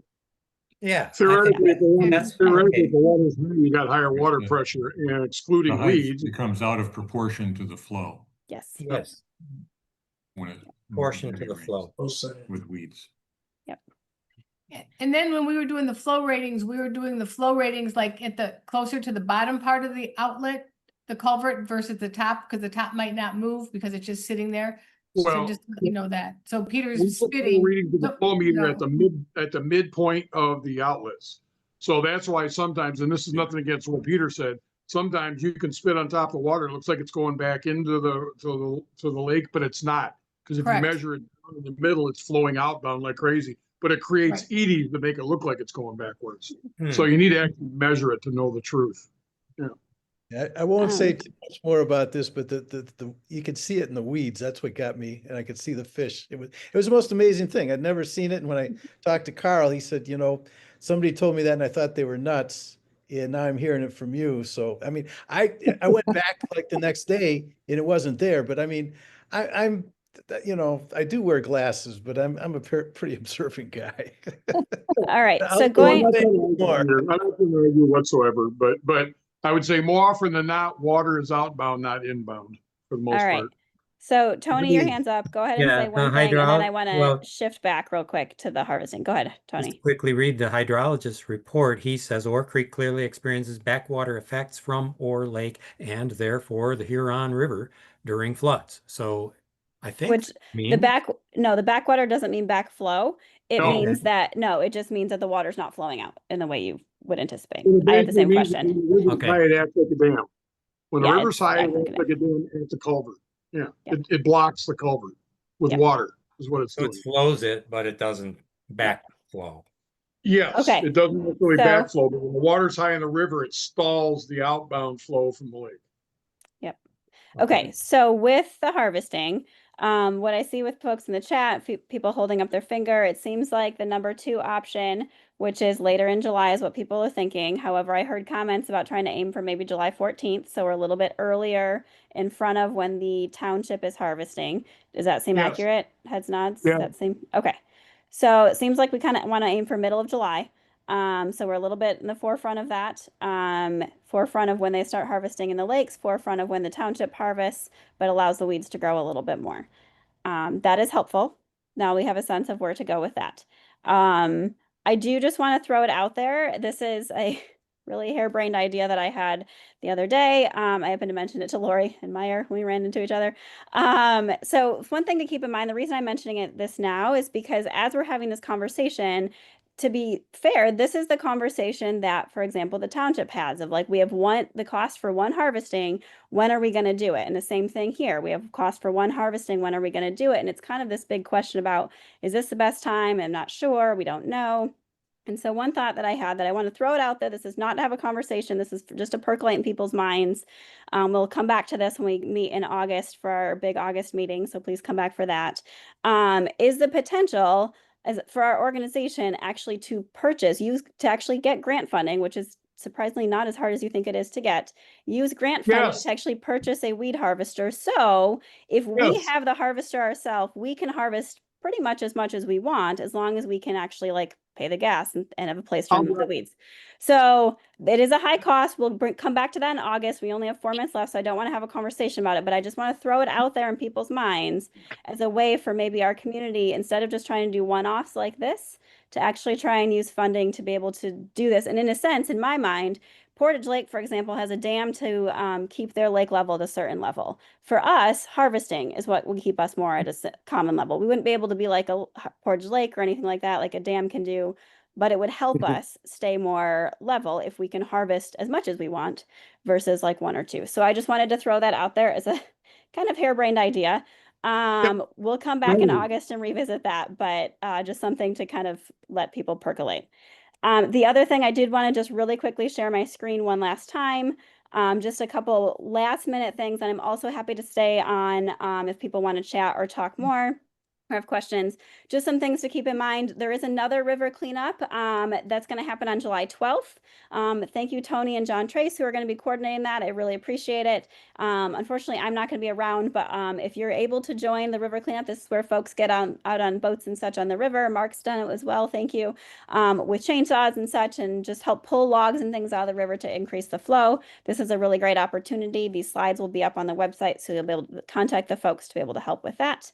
[SPEAKER 6] Yeah.
[SPEAKER 9] Theoretically, if the water's high, you got higher water
[SPEAKER 2] The-
[SPEAKER 9] pressure, and
[SPEAKER 2] The
[SPEAKER 9] excluding
[SPEAKER 2] height
[SPEAKER 9] weeds.
[SPEAKER 2] becomes out of proportion to the flow
[SPEAKER 1] Yes.
[SPEAKER 6] Yes.
[SPEAKER 2] when it.
[SPEAKER 6] Proportion to the flow.
[SPEAKER 2] With weeds.
[SPEAKER 1] Yep.
[SPEAKER 12] And then when we were doing the flow ratings, we were doing the flow ratings like at the closer to the bottom part of the outlet, the culvert versus the top, because the top might not move because it's just sitting there. So
[SPEAKER 9] Well,
[SPEAKER 12] just let you know that. So
[SPEAKER 9] We
[SPEAKER 12] Peter's
[SPEAKER 9] put
[SPEAKER 12] spitting.
[SPEAKER 9] reading to the flow meter
[SPEAKER 12] No.
[SPEAKER 9] at the midpoint of the outlets. So that's why sometimes, and this is nothing against what Peter said, sometimes you can spit on top of the water. It looks like it's going back into to the lake, but it's not. Because if
[SPEAKER 12] Correct.
[SPEAKER 9] you measure it in the middle, it's flowing outbound like crazy. But it creates eddies to make it look like it's going backwards. So you need to actually measure it to know the truth.
[SPEAKER 7] Yeah, I won't say too much more about this, but you could see it in the weeds. That's what got me, and I could see the fish. It was the most amazing thing. I'd never seen it, and when I talked to Carl, he said, somebody told me that, and I thought they were nuts, and now I'm hearing it from you. So, I mean, I went back like the next day, and it wasn't there. But I mean, I'm I do wear glasses, but I'm a pretty observant guy.
[SPEAKER 1] All right.
[SPEAKER 7] I'll
[SPEAKER 1] So
[SPEAKER 7] go
[SPEAKER 1] going.
[SPEAKER 9] I'm not going to argue whatsoever, but I would say more often than not, water is outbound, not inbound for the most
[SPEAKER 1] All right.
[SPEAKER 9] part.
[SPEAKER 1] So Tony, your hand's up. Go ahead and say one thing, and then I want to shift back real quick to the harvesting. Go ahead, Tony.
[SPEAKER 6] Just quickly read the hydrologist's report. He says Ore Creek clearly experiences backwater effects from Ore Lake and therefore the Huron River during floods. So I think
[SPEAKER 1] the backwater doesn't mean backflow. It means that it just means that the water's not flowing out in the way you would anticipate. I had the same question.
[SPEAKER 9] It acts like a dam. When the
[SPEAKER 1] Yeah,
[SPEAKER 9] river's
[SPEAKER 1] it's
[SPEAKER 9] high, it
[SPEAKER 1] acting
[SPEAKER 9] acts like a dam, and it's a culvert. Yeah,
[SPEAKER 1] Yeah.
[SPEAKER 9] It blocks the culvert with water is what it's
[SPEAKER 6] So
[SPEAKER 9] doing.
[SPEAKER 6] it flows it, but it doesn't backflow.
[SPEAKER 9] Yes,
[SPEAKER 1] Okay.
[SPEAKER 9] it doesn't necessarily
[SPEAKER 1] So-
[SPEAKER 9] backflow, but when the water's high in the river, it stalls the outbound flow from the lake.
[SPEAKER 1] Yep. Okay. So with the harvesting, what I see with folks in the chat, people holding up their finger, it seems like the number 2 option, which is later in July, is what people are thinking. However, I heard comments about trying to aim for maybe July 14th. So we're a little bit earlier in front of when the township is harvesting. Does that seem
[SPEAKER 9] Yes.
[SPEAKER 1] accurate? Heads, nods?
[SPEAKER 9] Yeah.
[SPEAKER 1] That seem okay. So it seems like we kind of want to aim for middle of July. So we're a little bit in the forefront of that, forefront of when they start harvesting in the lakes, forefront of when the township harvests, but allows the weeds to grow a little bit more. That is helpful. Now we have a sense of where to go with that. I do just want to throw it out there. This is a really harebrained idea that I had the other day. I happened to mention it to Lori and Meyer when we ran into each other. So one thing to keep in mind, the reason I'm mentioning this now is because as we're having this conversation, to be fair, this is the conversation that, for example, the township has of like, we have the cost for one harvesting. When are we going to do it? And the same thing here. We have cost for one harvesting. When are we going to do it? And it's kind of this big question about, is this the best time? I'm not sure. We don't know. And so one thought that I had that I want to throw it out there, this is not to have a conversation. This is just to percolate in people's minds. We'll come back to this when we meet in August for our big August meeting. So please come back for that. Is the potential for our organization actually to actually get grant funding, which is surprisingly not as hard as you think it is to get, use grant funding to actually purchase a weed harvester. So if we have the harvester ourselves, we can harvest pretty much as we want, as long as we can actually like pay the gas and have a place to remove the weeds. So it is a high cost. We'll come back to that in August. We only have 4 months left, so I don't want to have a conversation about it, but I just want to throw it out there in people's minds as a way for maybe our community, instead of just trying to do one-offs like this, to actually try and use funding to be able to do this. And in a sense, in my mind, Portage Lake, for example, has a dam to keep their lake level at a certain level. For us, harvesting is what will keep us more at a common level. We wouldn't be able to be like a Portage Lake or anything like that, like a dam can do, but it would help us stay more level if we can harvest as much as we want versus like 1 or 2. So I just wanted to throw that out there as a kind of harebrained idea. We'll come back in August and revisit that, but just something to kind of let people percolate. The other thing I did want to just really quickly share my screen one last time. Just a couple last minute things, and I'm also happy to stay on if people want to chat or talk more or have questions. Just some things to keep in mind. There is another river cleanup that's going to happen on July 12th. Thank you, Tony and John Trace, who are going to be coordinating that. I really appreciate it. Unfortunately, I'm not going to be around, but if you're able to join the river cleanup, this is where folks get out on boats and such on the river. Mark's done it as well, thank you, with chainsaws and such, and just help pull logs and things out of the river to increase the flow. This is a really great opportunity. These slides will be up on the website, so you'll be able to contact the folks to be able to help with that.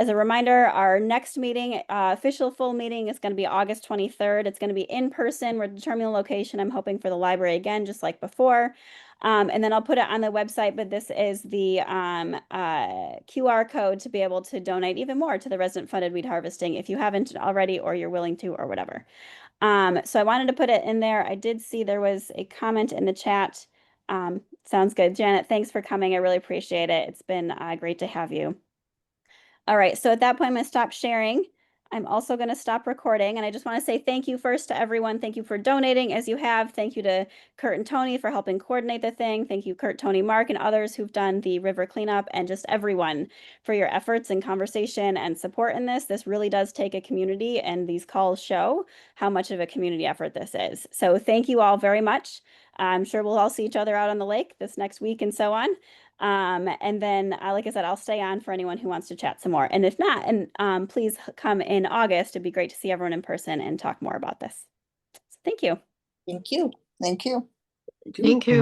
[SPEAKER 1] As a reminder, our next meeting, official full meeting, is going to be August 23rd. It's going to be in person. We're determining the location. I'm hoping for the library again, just like before. And then I'll put it on the website, but this is the QR code to be able to donate even more to the resident funded weed harvesting if you haven't already, or you're willing to, or whatever. So I wanted to put it in there. I did see there was a comment in the chat. Sounds good. Janet, thanks for coming. I really appreciate it. It's been great to have you. All right, so at that point, I'm going to stop sharing. I'm also going to stop recording, and I just want to say thank you first to everyone. Thank you for donating as you have. Thank you to Kurt and Tony for helping coordinate the thing. Thank you, Kurt, Tony, Mark, and others who've done the river cleanup, and just everyone for your efforts and conversation and support in this. This really does take a community, and these calls show how much of a community effort this is. So thank you all very much. I'm sure we'll all see each other out on the lake this next week and so on. And then, like I said, I'll stay on for anyone who wants to chat some more. And if not, and please come in August. It'd be great to see everyone in person and talk more about this. So thank you.
[SPEAKER 16] Thank you. Thank you.
[SPEAKER 12] Thank you.